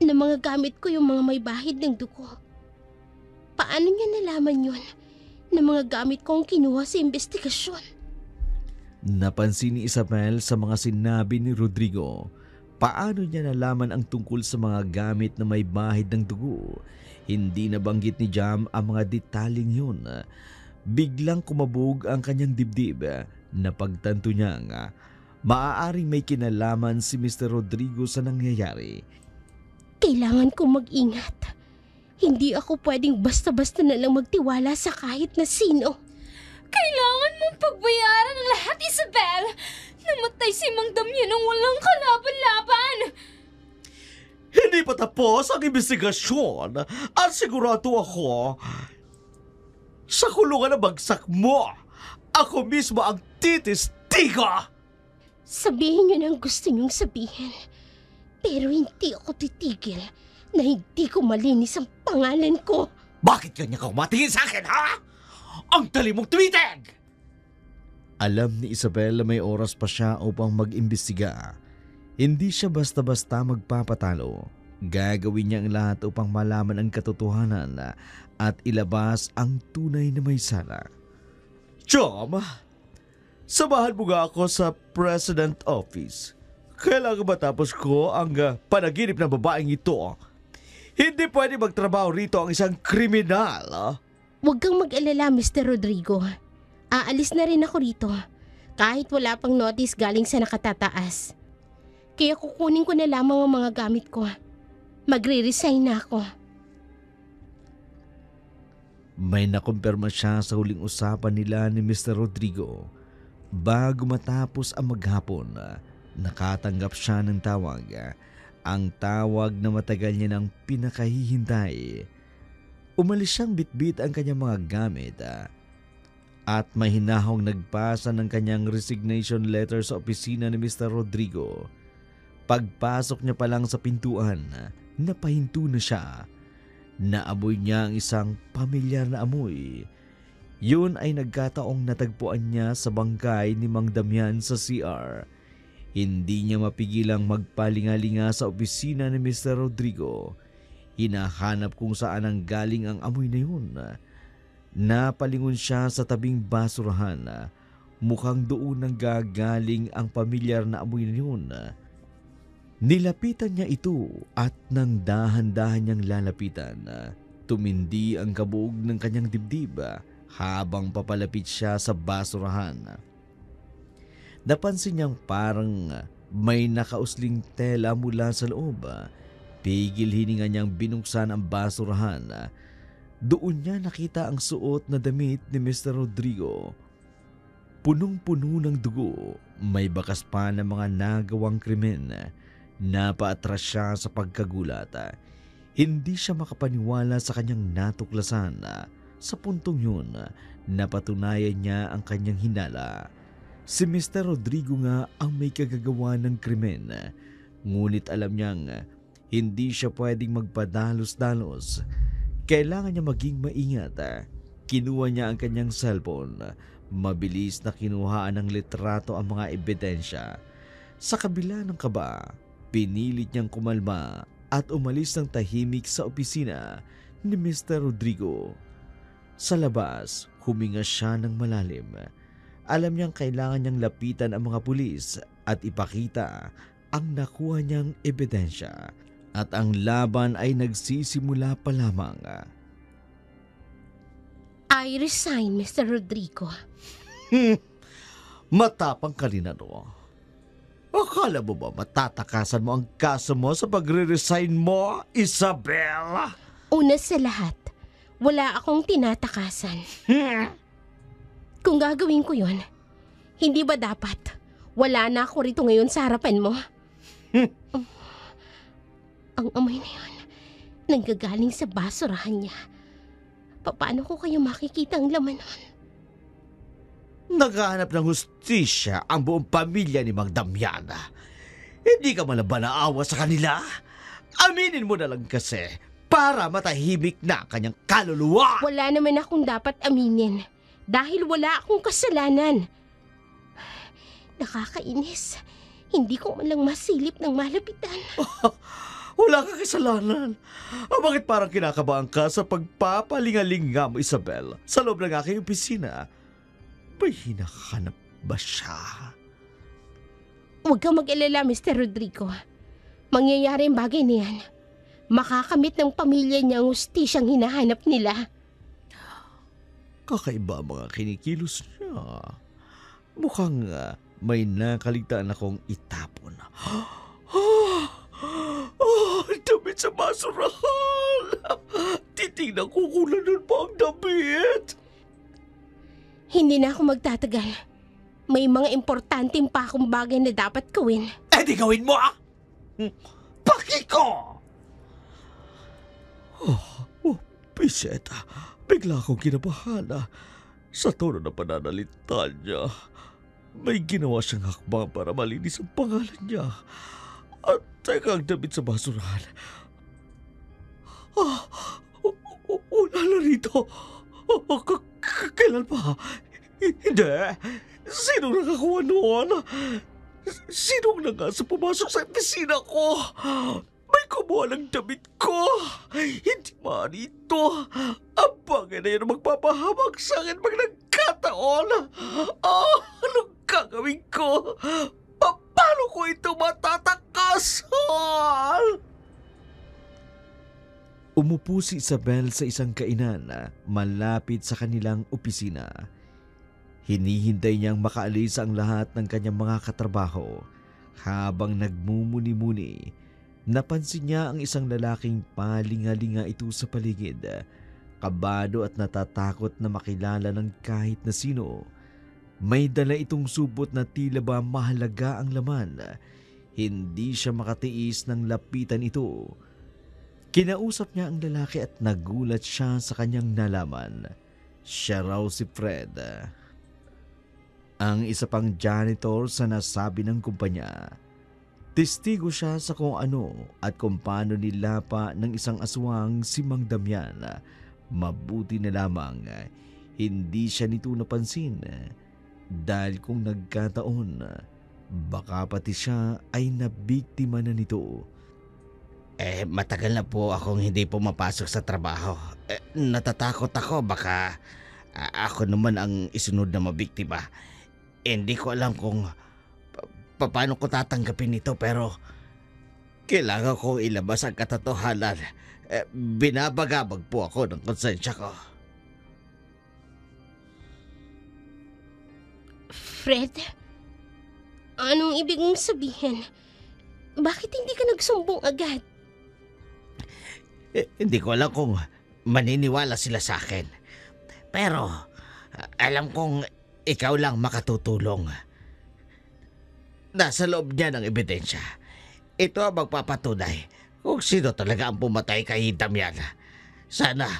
na mga gamit ko yung mga may bahid ng dugo. Paano niya nalaman yun na mga gamit ko ang kinuha sa investigasyon? Napansin ni Isabel sa mga sinabi ni Rodrigo. Paano niya nalaman ang tungkol sa mga gamit na may bahid ng dugo? Hindi nabanggit ni Jam ang mga detaling yun. Biglang kumabog ang kanyang dibdib na pagtanto niya nga maaaring may kinalaman si Mr. Rodrigo sa nangyayari. Kailangan kong mag-ingat. Hindi ako pwedeng basta-basta na lang magtiwala sa kahit na sino. Kailangan mong pagbayaran ang lahat, Isabel! Namatay si Mang Damian ng walang kalaban-laban! Hindi pa tapos ang investigasyon at sigurado ako sa kulungan na bagsak mo, ako mismo ang titistigo! Sabihin niyo na ang gusto niyong sabihin. Pero hindi ako titigil na hindi ko malinis ang pangalan ko. Bakit ganyan ka umatingin sa akin, ha? Ang dali mong tumitig! Alam ni Isabel na may oras pa siya upang mag-imbestiga. Hindi siya basta-basta magpapatalo. Gagawin niya ang lahat upang malaman ang katotohanan at ilabas ang tunay na may sala. Chom, samahan mo nga ako sa President Office. Kailangan matapos ko ang panaginip ng babaeng ito. Hindi pwede magtrabaho rito ang isang kriminal. Huwag kang mag-alala, Mr. Rodrigo. Aalis na rin ako rito. Kahit wala pang notice galing sa nakatataas. Kaya kukunin ko na lamang ang mga gamit ko. Magre-resign na ako. May nakumpirma siya sa huling usapan nila ni Mr. Rodrigo. Bago matapos ang maghapon, nakatanggap siya ng tawag. Ang tawag na matagal niya nang pinakahihintay. Umalis siyang bitbit ang kanyang mga gamit at mahinahong nagpasa ng kanyang resignation letter sa opisina ni Mr. Rodrigo. Pagpasok niya pa lang sa pintuan, napahinto na siya. Naamoy niya ang isang pamilyar na amoy. Yun ay nagkataong natagpuan niya sa bangkay ni Mang Damian sa CR. Hindi niya mapigilang magpalingalinga sa opisina ni Mr. Rodrigo. Hinahanap kung saan ang galing ang amoy na yun. Napalingon siya sa tabing basurahan. Mukhang doon ang gagaling ang pamilyar na amoy na yun. Nilapitan niya ito at nang dahan-dahan niyang lalapitan, tumindi ang kabog ng kanyang dibdib habang papalapit siya sa basurahan. Napansin niyang parang may nakausling tela mula sa loob. Pigil hininga niyang binuksan ang basurahan. Doon niya nakita ang suot na damit ni Mr. Rodrigo. Punong-puno ng dugo, may bakas pa ng mga nagawang krimen. Napaatras siya sa pagkagulat. Hindi siya makapaniwala sa kanyang natuklasan. Sa puntong yun, napatunayan niya ang kanyang hinala. Si Mr. Rodrigo nga ang may kagagawa ng krimen. Ngunit alam niyang hindi siya pwedeng magpadalos-dalos. Kailangan niya maging maingat. Kinuha niya ang kanyang cellphone. Mabilis na kinuhaan ng litrato ang mga ebidensya. Sa kabila ng kaba, pinilit niyang kumalma at umalis ng tahimik sa opisina ni Mr. Rodrigo. Sa labas, huminga siya ng malalim. Alam niyang kailangan niyang lapitan ang mga pulis at ipakita ang nakuha niyang ebidensya. At ang laban ay nagsisimula pa lamang. I resign, Mr. Rodrigo. Matapang ka rin ano. Akala mo ba matatakasan mo ang kaso mo sa pagre-resign mo, Isabel? Una sa lahat, wala akong tinatakasan. Kung gagawin ko yon, hindi ba dapat wala na ako rito ngayon sa harapan mo? Ang amoy na yun, nanggagaling sa basurahan niya. Paano ko kayo makikita ang laman nun? Naghahanap ng hustisya ang buong pamilya ni Mang Damiana. Hindi ka man ba naawa sa kanila? Aminin mo na lang kasi para matahimik na kanyang kaluluwa. Wala naman akong dapat aminin dahil wala akong kasalanan. Nakakainis. Hindi ko man lang masilip ng malapitan. Wala kang kasalanan. Bakit parang kinakabahan ka sa pagpapalingalinga mo, Isabel, sa loob ng aking opisina? May hinahanap ba siya? Huwag kang mag-alala, Mr. Rodrigo. Mangyayari ang bagay na yan. Makakamit ng pamilya niya ang hustisyang hinahanap nila. Kakaiba ang mga kinikilos niya. Mukhang may nakalitaan akong itapon. Damit sa basurahan! Titignan ko kung nandun pa ang damit! Hindi na ako magtatagal. May mga importanteng pa akong bagay na dapat gawin. Di gawin mo Paki ko! Piseta, bigla akong kinabahan sa tono na pananalita niya. May ginawa siyang hakbang para malinis ang pangalan niya. At teka ang damit sa basurahan. Wala na rito. Kailan pa? Hindi. Sino nakakuha noon? Sino na nga sa pumasok sa opisina ko? May kumuha ng damit ko. Hindi maaari ito. Ang bagay na yun ang magpapahamak sa akin pag nagkataon. Anong gagawin ko? Paano ko ito matatakasan? Umupo si Isabel sa isang kainan malapit sa kanilang opisina. Hinihintay niyang makaalis ang lahat ng kanyang mga katrabaho. Habang nagmumuni-muni, napansin niya ang isang lalaking palingalinga ito sa paligid. Kabado at natatakot na makilala ng kahit na sino. May dala itong supot na tila ba mahalaga ang laman. Hindi siya makatiis ng lapitan ito. Kinausap niya ang lalaki at nagulat siya sa kanyang nalaman. Siya raw si Fred. Ang isa pang janitor sa nasabi ng kumpanya. Testigo siya sa kung ano at kung paano nilapa ng isang aswang si Mang Damian. Mabuti na lamang hindi siya nito napansin. Dahil kung nagkataon, baka pati siya ay nabiktima na nito. Matagal na po akong hindi pumapasok sa trabaho. Natatakot ako baka ako naman ang isunod na mabiktima. Hindi ko alam kung paano ko tatanggapin ito pero kailangan kong ilabas ang katotohanan. Binabagabag po ako ng konsensya ko. Fred, anong ibig mong sabihin? Bakit hindi ka nagsumbong agad? Hindi ko alam kung maniniwala sila sa akin. Pero alam kong ikaw lang makatutulong. Nasa loob niya ng ebidensya. Ito ang magpapatunay kung sino talaga ang pumatay kay Damian. Sana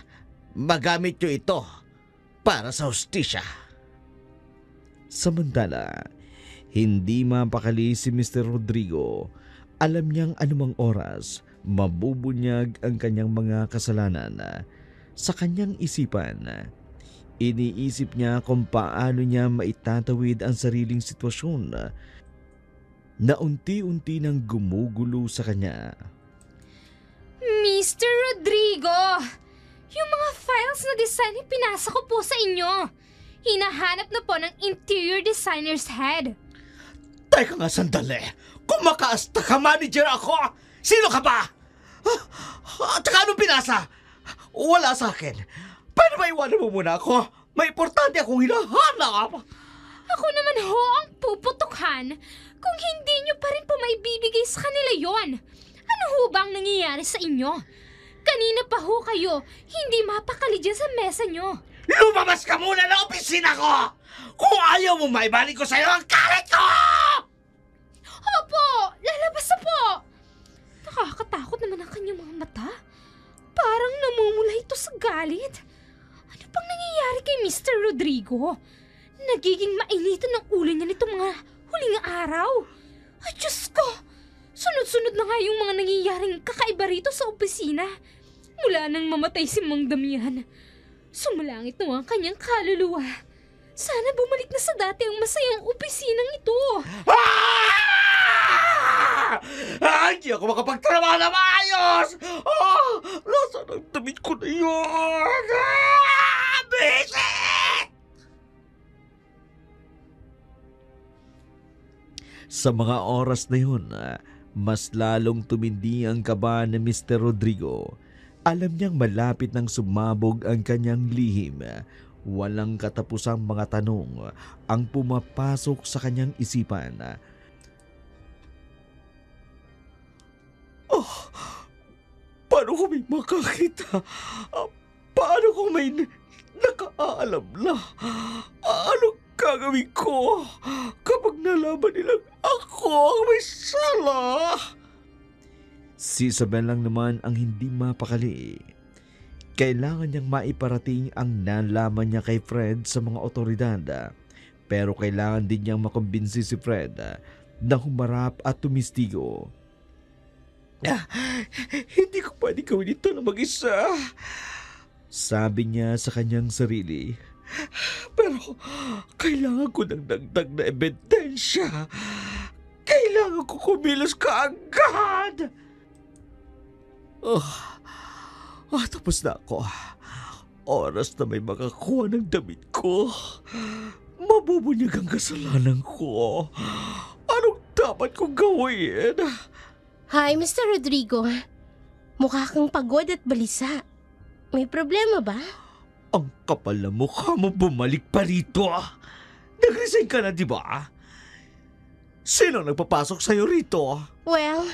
magamit niyo ito para sa hustisya. Samantala, hindi mapakali si Mr. Rodrigo. Alam niyang anumang oras, mabubunyag ang kanyang mga kasalanan. Sa kanyang isipan, iniisip niya kung paano niya maitatawid ang sariling sitwasyon na unti-unti nang gumugulo sa kanya. Mr. Rodrigo! Yung mga files na design pinasa ko po sa inyo. Hinahanap na po ng interior designer's head. Teka nga sandali! Kung makaasta ka, manager ako! Sino ka ba? At saka anong pinasa? Wala sa akin. Pwede ba iwanan mo muna ako? May importante akong hinahanap. Ako naman ho ang puputukan kung hindi nyo pa rin po maibibigay sa kanila yon. Ano ho ba ang nangyayari sa inyo? Kanina pa ho kayo, hindi mapakali dyan sa mesa nyo. Lumabas ka muna ng opisina ko! Kung ayaw mo, maibalik ko sa'yo ang karet ko! Opo! Lalabas na po! Nakakatakot naman ang kanyang mga mata. Parang namumula ito sa galit. Ano pang nangyayari kay Mr. Rodrigo? Nagiging mainitan ng ulo niya nitong mga huling araw. Ay, Diyos ko! Sunod-sunod na nga yung mga nangyayaring kakaiba rito sa opisina. Mula nang mamatay si Mang Damian. Sumalangit na ang kanyang kaluluwa. Sana bumalik na sa dati ang masayang opisinang ito. Hindi ako makapagtrabaho na maayos! Nasaan ang damit ko na yun? Bisit! Sa mga oras na yun, mas lalong tumindi ang kaba ni Mr. Rodrigo. Alam niyang malapit nang sumabog ang kanyang lihim. Walang katapusang mga tanong ang pumapasok sa kanyang isipan. Paano ko may makakita? Paano ko may nakaalam na? Anong gagawin ko kapag nalaman nilang ako ang may sala? Si Isabel lang naman ang hindi mapakali. Kailangan niyang maiparating ang nalaman niya kay Fred sa mga otoridad. Pero kailangan din niyang makumbinsi si Fred na humarap at tumistigo. Hindi ko pwede gawin ito na mag-isa. Sabi niya sa kanyang sarili. Pero kailangan ko ng dagdag na ebidensya. Kailangan ko kumilos kaagad. Tapos na ako. Oras na may makakuha ng damit ko. Mabubunyag ang kasalanan ko. Anong dapat kong gawin? Hi, Mr. Rodrigo. Mukha kang pagod at balisa. May problema ba? Ang kapal na mukha mo, bumalik pa rito. Nag-resign ka na, di ba? Sino nagpapasok sa'yo rito? Well,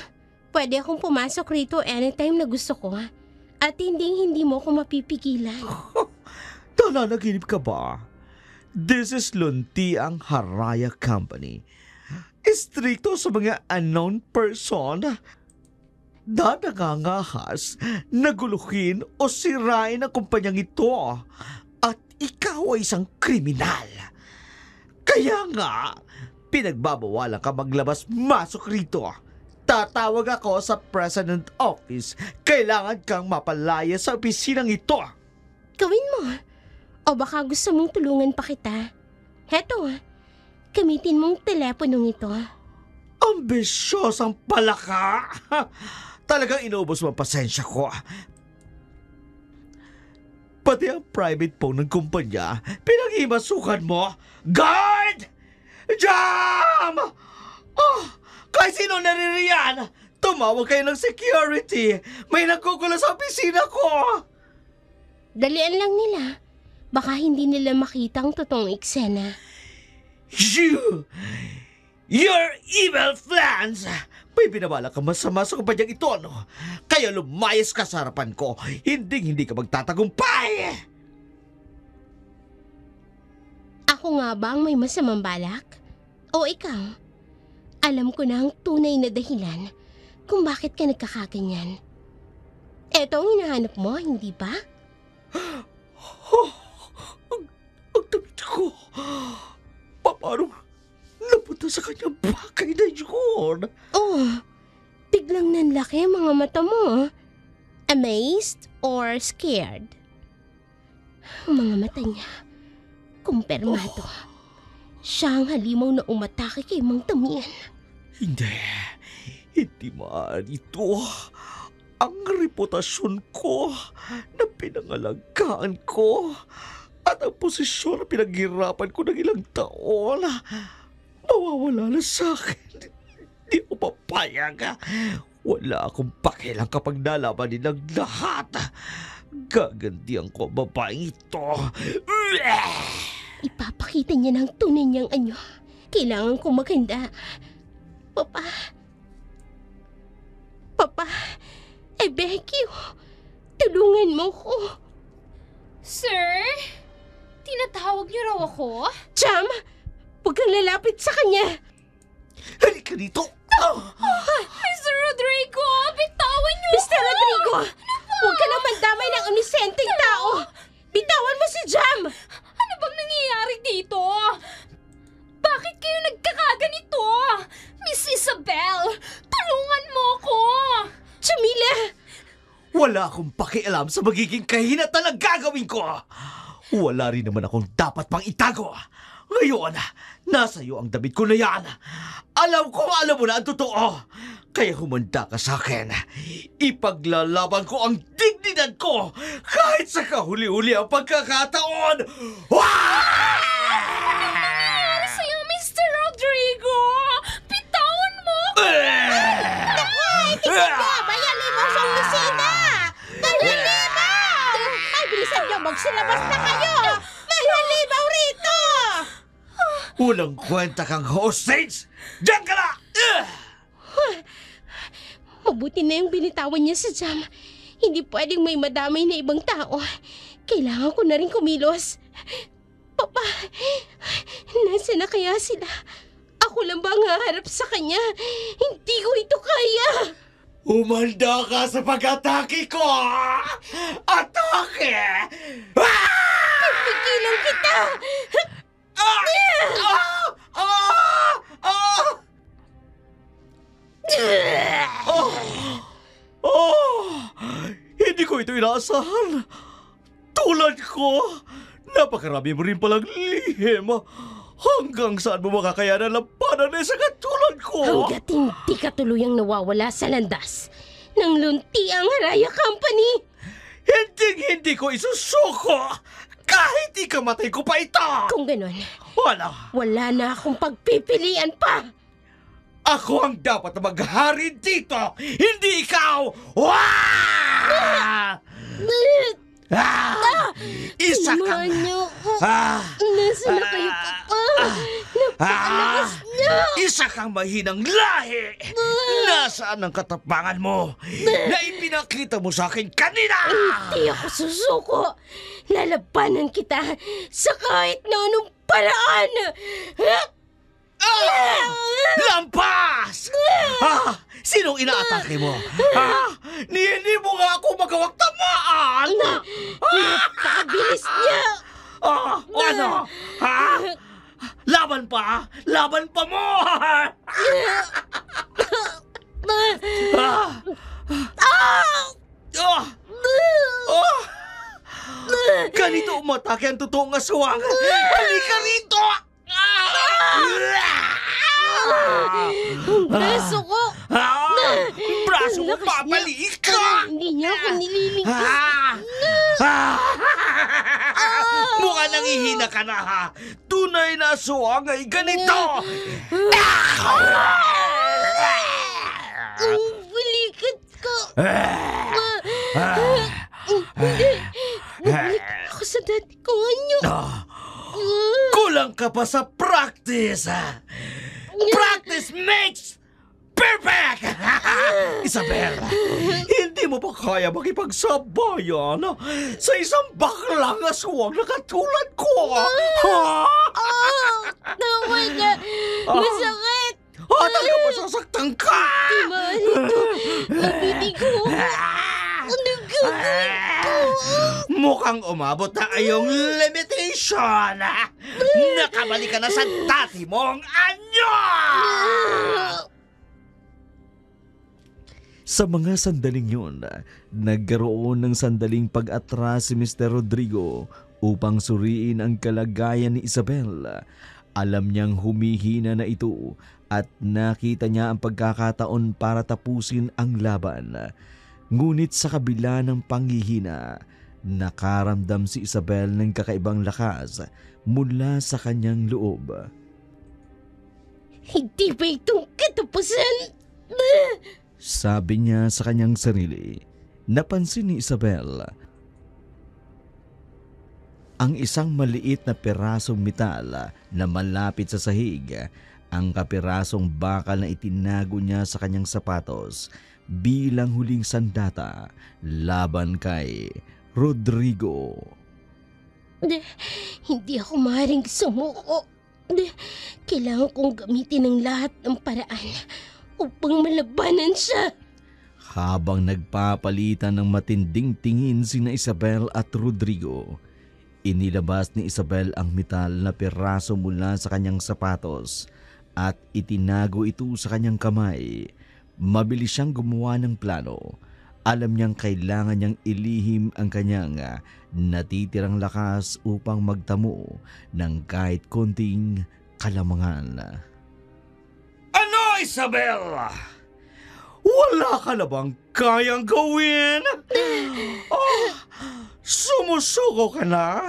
pwede akong pumasok rito anytime na gusto ko. At hindi mo ako mapipigilan. Nananaginip ka ba? This is Lunti ang Haraya Company. Istrikto sa mga unknown person na nangangahas, naguluhin o sirain ang kumpanyang ito at ikaw ay isang kriminal. Kaya nga, pinagbabawalan ka maglabas-masok rito. Tatawag ako sa President Office. Kailangan kang mapalaya sa opisinang ito. Gawin mo. O baka gusto mong tulungan pa kita. Heto, gamitin mong teleponong ito. Ambisyosang pala ka. Talagang inubos mo ang pasensya ko. Pati ang private phone ng kumpanya, pinag-imasukan mo. Guard! Jam! Kahit sino naririyan, tumawag kayo ng security. May nagkukulo sa opisina ko. Dalian lang nila. Baka hindi nila makita ang totoong eksena. Your evil plans! May binabala ka masama sa kumpanyang ito, no? Kaya lumayas ka sa harapan ko. Hindi ka magtatagumpay! Ako nga ba ang may masamang balak? O ikaw? Alam ko na ang tunay na dahilan kung bakit ka nagkakaganyan. Eto ang hinahanap mo, hindi ba? Ang damit ko. Paano napunta sa kanyang bagay na yun? Oh, biglang nanlaki ang mga mata mo. Amazed or scared? Ang mga mata niya, kumpirmado. Siya ang halimaw na umatake kay Mang Damian. Hindi maaari ito. Ang reputasyon ko na pinangalagaan ko at ang posisyon na pinaghirapan ko ng ilang taon, mawawala na sa akin. Hindi ko papayag. Wala akong pakialam kapag nalaman nilang lahat. Gagantihan ko ang babaeng ito. Ipapakita niya ng tunay niyang anyo. Kailangan kong maganda. Papa. Papa, I beg you. Tulungan mo ko. Sir? Tinatawag niyo raw ako? Jam, huwag kang lalapit sa kanya. Halika dito! Mr. Rodrigo, bitawan niyo Mr. Rodrigo, huwag ka naman damay ng unisenteng tao. Bitawan mo si Jam. Ano bang nangyayari dito? Bakit kayo nagkakaganito? Miss Isabel, tulungan mo ko! Jamila! Wala akong pakialam sa magiging kahinatan na gagawin ko. Wala rin naman akong dapat pang itago. Ngayon, nasa iyo ang damit ko na yan. Alam mo na ang totoo. Kaya humanda ka sa akin. Ipaglalaban ko ang dignidad ko kahit sa kahuli-huli ang pagkakataon. Ano sa'yo, Mr. Rodrigo? Bitawan mo ko! Bayali mo sa opisina! Manghalimaw! Ay, bilisan niyo, magsilabas na kayo! Manghalimaw rito! Unang kwenta kang hostage! Diyan ka na! Mabuti na yung binitawan niya sa Jam. Hindi pwedeng may madamay na ibang tao. Kailangan ko na rin kumilos. Papa, nasa na kaya sila? Ako lang ba ang haharap sa kanya? Hindi ko ito kaya! Umanda ka sa pag-atake ko! Atake! Pigilan kita! Hindi ko ito inaasahan. Tulad ko, napakarami mo rin palang lihim. Hanggang saan mo makakayanan labanan na sa katulad ko? Hanggat hindi ka tuluyang nawawala sa landas ng lunti ang Haraya Company. Hindi ko isusuko kahit ikamatay ko pa ito. Kung ganon, wala na akong pagpipilian pa. Ako ang dapat na maghari dito, hindi ikaw! Isa kang... Samahan niyo ako. Nasa na kayo, Papa? Napakalakas niyo. Isa kang mahinang lahi! Nasaan ang katapangan mo na ipinakita mo sa akin kanina? Hindi ako susuko. Lalabanan kita sa kahit na anong paraan. Lampas! Sinong inaatake mo? Hindi mo nga ako magawang tamaan! Napakabilis niya! Ano? Laban pa? Laban pa mo! Ganito umatake ang totoong aswang! Halika rito! Braso ko! Braso mo, Lakas niya. papaliik ka! Hindi niya ako nililingkod. Mukha nangihina ka na ha! Tunay na aswang ay ganito! Balikat ko! Hindi! Bumalik ako sa dati kong anyo! Kulang ka pa sa practice! Practice makes perfect! Isabel, hindi mo ba kaya makipagsabayan sa isang baklang aswang na katulad ko? Tawag na! Masakit! Talaga masasaktan ka! Di ba ito? Mabibigo! Ano gagawin ko? Mukhang umabot na iyong limitation! Nakabalik ka na sa dati mong anyo! Sa mga sandaling yun, nagkaroon ng sandaling pag-atras si Mr. Rodrigo upang suriin ang kalagayan ni Isabel. Alam niyang humihina na ito at nakita niya ang pagkakataon para tapusin ang laban. Ngunit sa kabila ng panghihina, nakaramdam si Isabel ng kakaibang lakas mula sa kanyang loob. Hindi ba itong katapusan? Sabi niya sa kanyang sarili. Napansin ni Isabel ang isang maliit na pirasong metal na malapit sa sahig, ang kapirasong bakal na itinago niya sa kanyang sapatos bilang huling sandata laban kay Rodrigo. Hindi ako maaaring sumuko. Kailangan kong gamitin ang lahat ng paraan upang malabanan siya. Habang nagpapalitan ng matinding tingin sina Isabel at Rodrigo, inilabas ni Isabel ang metal na piraso mula sa kanyang sapatos at itinago ito sa kanyang kamay. Mabilis siyang gumawa ng plano. Alam niyang kailangan niyang ilihim ang kanyang natitirang lakas upang magtamo ng kahit konting kalamangan. Ano, Isabel? Wala ka na bang kayang gawin? Sumusuko ka na?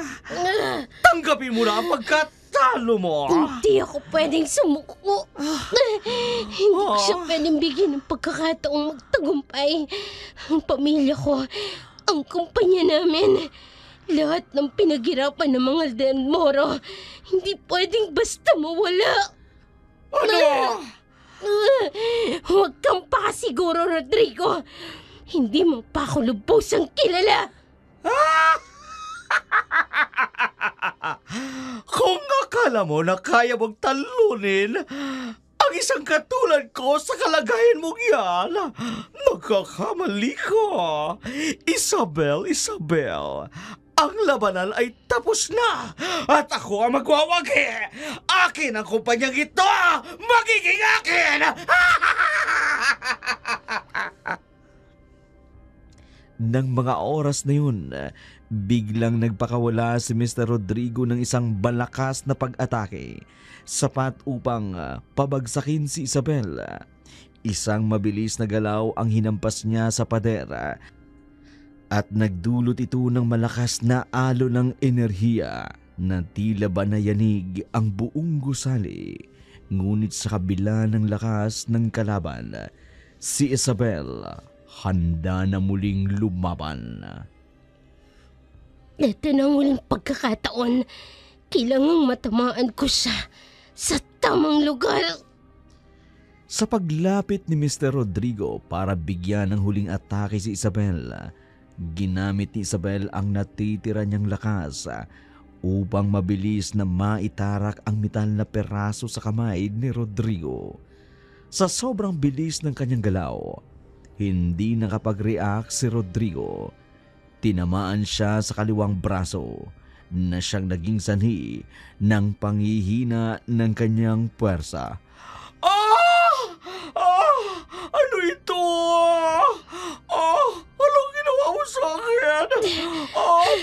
Tanggapin mo na ang pagkatalo mo. Hindi ako pwedeng sumuko. Hindi ko siya pwedeng bigyan ng pagkakataong magtagumpay. Ang pamilya ko, ang kumpanya namin, lahat ng pinaghirapan ng mga Del Moro, hindi pwedeng basta mawala. Ano? Huwag kang pakasiguro, Rodrigo. Hindi mo pa ako lubusang kilala. Kung akala mo na kaya mong talunin ang isang katulad ko sa kalagayan mong yan, nagkakamali ka. Isabel, ang labanan ay tapos na at ako ang magwawagi. Akin ang kumpanyang ito! Magiging akin! Nang mga oras na yun, biglang nagpakawala si Mr. Rodrigo ng isang balakas na pag-atake, sapat upang pabagsakin si Isabel. Isang mabilis na galaw ang hinampas niya sa pader at nagdulot ito ng malakas na alo ng enerhiya na tila ba nayanig ang buong gusali. Ngunit sa kabila ng lakas ng kalaban, si Isabel handa na muling lumaban. Ito na ang huling pagkakataon. Kailangang matamaan ko siya sa tamang lugar. Sa paglapit ni Mr. Rodrigo para bigyan ng huling atake si Isabel, ginamit ni Isabel ang natitira niyang lakas upang mabilis na maitarak ang metal na peraso sa kamay ni Rodrigo. Sa sobrang bilis ng kanyang galaw, hindi nakapag-react si Rodrigo. Tinamaan siya sa kaliwang braso na siyang naging sanhi ng panghihina ng kanyang puwersa. Ano ito? Anong ginawa mo sa akin?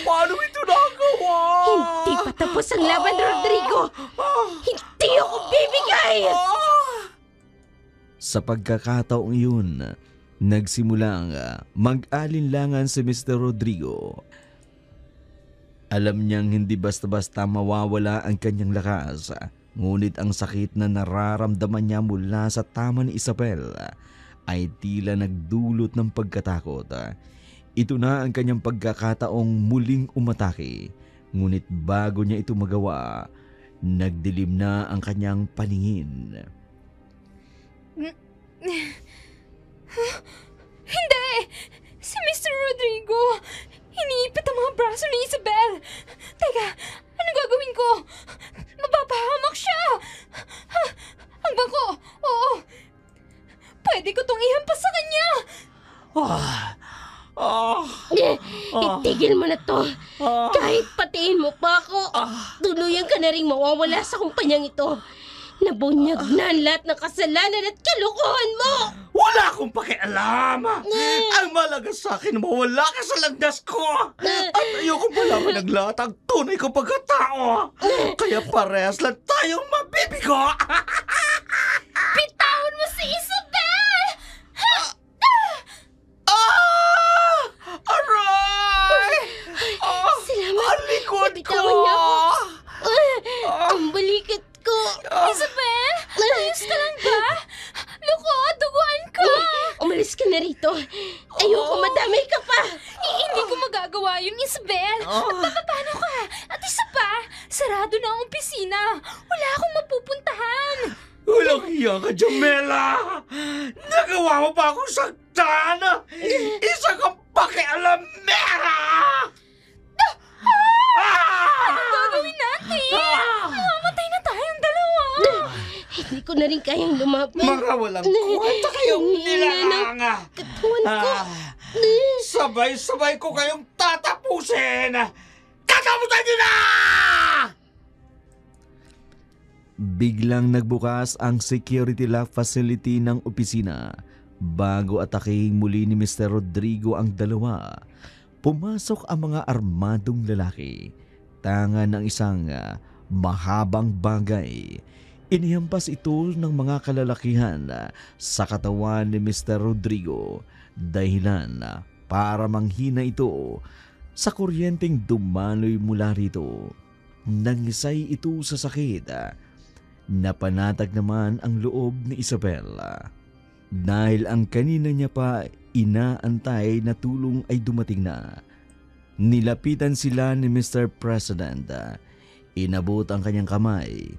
Paano ito nagawa? Hindi pa tapos ang laban, Rodrigo. Hindi ako bibigay. Sa pagkakataong iyon, nagsimulang mag-alinlangan si Mr. Rodrigo. Alam niyang hindi basta-basta mawawala ang kanyang lakas, ngunit ang sakit na nararamdaman niya mula sa tama ni Isabel ay tila nagdulot ng pagkatakot. Ito na ang kanyang pagkakataong muling umatake, ngunit bago niya ito magawa, nagdilim na ang kanyang paningin. Hindi! Si Mr. Rodrigo! Iniipit ang mga braso ni Isabel! Teka, ano gagawin ko? Mapapahamak siya! Ang bangko! Oo! Pwede ko tong ihampas sa kanya! Itigil mo na to. Kahit patiin mo pa ako, tuluyan ka na rin mawawala sa kumpanyang ito. Nabunyag na ang lahat ng kasalanan at kalukuhan mo! Wala akong pakialam! Ang malaga sa akin, mawala ka sa landas ko! At ayoko malaman ng lahat ang tunay kong pagkatao! Kaya parehas lang tayong mabibigo! Bitawan mo si Isabel! Aray! Salamat! Ang likod ko! Nabitawan niya ako! Ang balikat ko! Isabel! Ayos ka lang ba? Luko, duguan ka! Umalis ka na rito. Ayoko madamay ka pa. Hindi ko magagawa yun, Isabel. At paano ka? At Sarado na ang opisina. Wala akong mapupuntahan. Walang hiya ka, Jamela! Nagawa mo pa akong saktan! Isa kang pakialamera! Anong gagawin natin? Mamamatay na tayong dalawa. Hindi ko na rin kayang lumapit. Mga walang kwenta kayong nilalanga! Katawan ko. Sabay-sabay ko kayong tatapusin! Tatapusin niyo na! Biglang nagbukas ang security lock facility ng opisina. Bago atakihin muli ni Mr. Rodrigo ang dalawa, pumasok ang mga armadong lalaki. Tanga ng isang mahabang bagay. Inihampas ito ng mga kalalakihan sa katawan ni Mr. Rodrigo. Dahilan para manghina ito sa kuryenteng dumaloy mula rito. Nangisay ito sa sakit. Napanatag naman ang loob ni Isabela. Dahil ang kanina niya pa inaantay na tulong ay dumating na. Nilapitan sila ni Mr. President. Inabot ang kanyang kamay.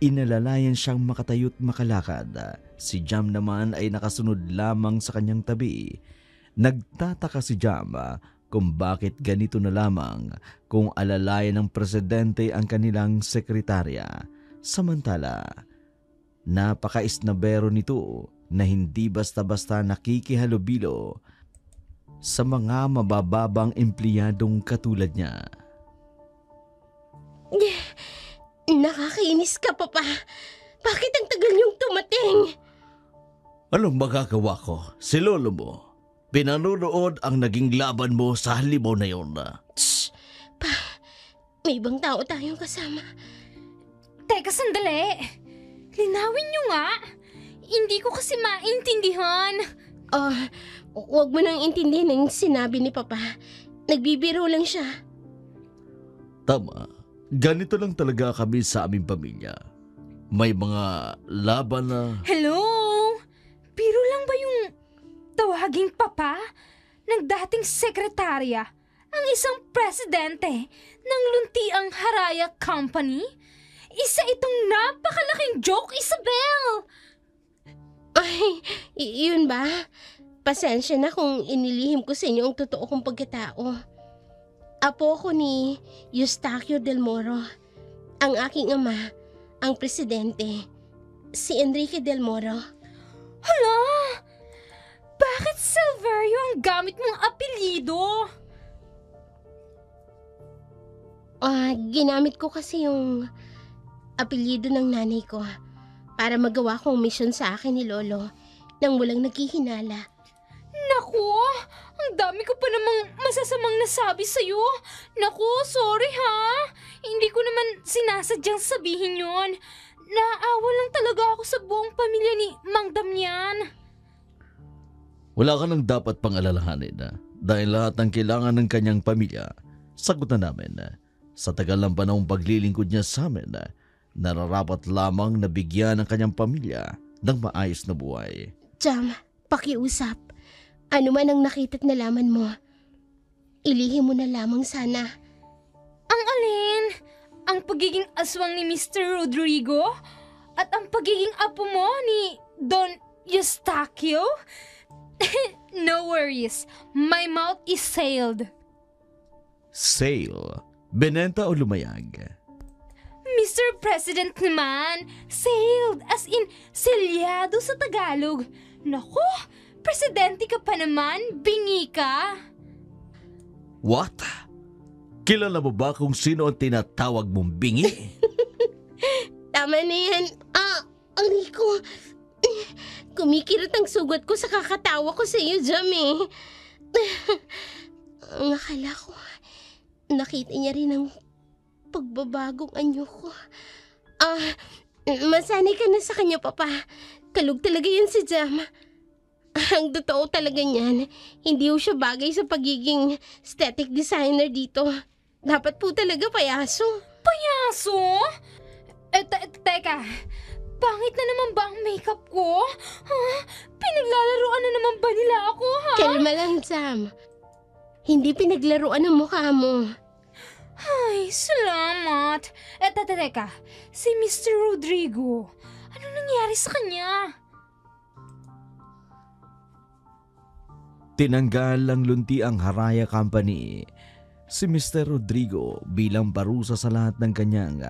Inalalayan siyang makatayo't makalakad. Si Jam naman ay nakasunod lamang sa kanyang tabi. Nagtataka si Jam kung bakit ganito na lamang kung alalayan ng presidente ang kanilang sekretarya. Samantala, napaka-isnabero nito na hindi basta-basta nakikihalubilo sa mga mabababang empleyadong katulad niya. Nakakainis ka, Papa. Bakit ang tagal niyong tumating? Anong magagawa ko? Si lolo mo. Pinanunood ang naging laban mo sa halimaw na yun. Shh! Pa, may ibang tao tayong kasama. Teka, sandali. Linawin niyo nga. Hindi ko kasi maintindihan. Huwag mo nang intindihin ang sinabi ni Papa. Nagbibiro lang siya. Tama. Ganito lang talaga kami sa aming pamilya. May mga laban na... Hello? Biro lang ba yung tawaging papa ng dating sekretarya ang isang presidente ng luntiang Haraya Company? Isa itong napakalaking joke, Isabel! Ay, yun ba? Pasensya na kung inilihim ko sa inyo ang totoo kong pagkatao. Apo ko ni Eustaquio Del Moro. Ang aking ama, ang presidente, si Enrique Del Moro. Hala! Bakit Silverio ang gamit mong apelyido? Ginamit ko kasi yung apelyido ng nanay ko para magawa kong misyon sa akin ni Lolo nang walang naghihinala. Naku! Ang dami ko pa namang masasamang nasabi sa'yo. Naku, sorry ha. Hindi ko naman sinasadyang sabihin yon. Naawa lang talaga ako sa buong pamilya ni Mang Damian. Wala ka nang dapat pang alalahanin dahil lahat ng kailangan ng kanyang pamilya, sagot na namin. Sa tagal ng panahong paglilingkod niya sa amin, nararapat lamang na bigyan ng kanyang pamilya ng maayos na buhay. Jam, pakiusap. Ano man ang nakita't nalaman mo, ilihim mo na lamang sana. Ang alin? Ang pagiging aswang ni Mr. Rodrigo? At ang pagiging apo mo ni Don Eustaquio? No worries. My mouth is sealed. Sale, benenta o lumayag? Mr. President naman, sailed as in selyado sa Tagalog. Naku, presidente ka pa naman, bingi ka. What? Kilala mo ba kung sino ang tinatawag mong bingi? Tama na yan. Rico. Kumikirot ang sugat ko sa kakatawa ko sa iyo, Jam eh. Ang akala ko, nakita niya rin ang pagbabagong anyo ko. Masanay ka na sa kanya, Papa. Kalug talaga yan si Jam. Ang totoo talaga niyan, hindi ho siya bagay sa pagiging aesthetic designer dito. Dapat po talaga payaso. Payaso? Teka, pangit na naman ba ang makeup ko? Pinaglalaroan na naman ba nila ako, ha? Kalma lang, Jam. Hindi pinaglaruan ang mukha mo. Ay, salamat. Teka, si Mr. Rodrigo, ano nangyari sa kanya? Tinanggal ang lunti ang Haraya Company si Mr. Rodrigo bilang parusa sa lahat ng kanyang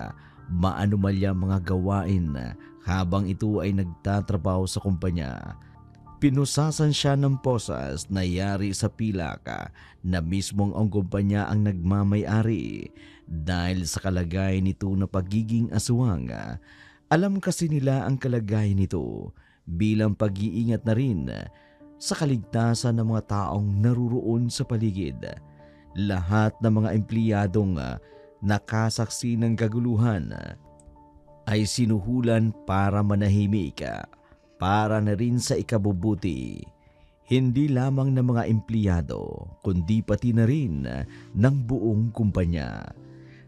maanumalyang mga gawain habang ito ay nagtatrabaho sa kumpanya. Pinusasan siya ng posas na yari sa pilaka na mismong ang kumpanya ang nagmamay-ari dahil sa kalagayan nito na pagiging aswang. Alam kasi nila ang kalagayan nito bilang pag-iingat na rin sa kaligtasan ng mga taong naruroon sa paligid. Lahat ng mga empleyadong nakasaksi ng kaguluhan ay sinuhulan para manahimik, para na rin sa ikabubuti. Hindi lamang ng mga empleyado, kundi pati na rin ng buong kumpanya.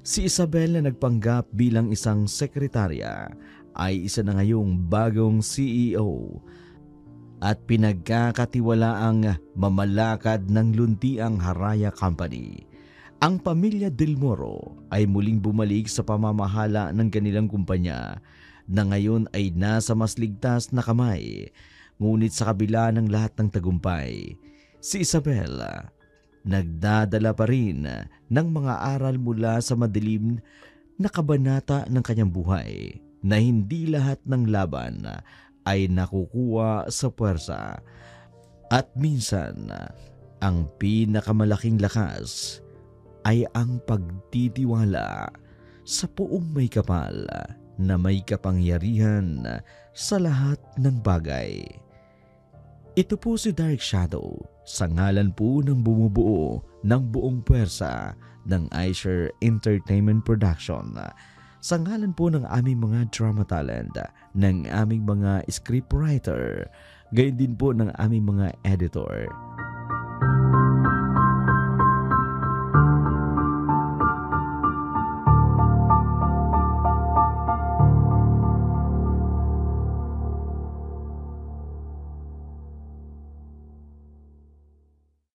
Si Isabel na nagpanggap bilang isang sekretarya ay isa na ngayong bagong CEO at pinagkakatiwalaang mamalakad ng luntiang Haraya Company. Ang pamilya Del Moro ay muling bumalik sa pamamahala ng kanilang kumpanya na ngayon ay nasa mas ligtas na kamay. Ngunit sa kabila ng lahat ng tagumpay, si Isabel nagdadala pa rin ng mga aral mula sa madilim na kabanata ng kanyang buhay na hindi lahat ng laban ay nakukuha sa puwersa. At minsan, ang pinakamalaking lakas ay ang pagtitiwala sa Poong may kapal na may kapangyarihan sa lahat ng bagay. Ito po si Dark Shadow sa ngalan po ng bumubuo ng buong puwersa ng iShare Entertainment Production. Sa ngalan po ng aming mga drama talent, ng aming mga scriptwriter, gayon din po ng aming mga editor.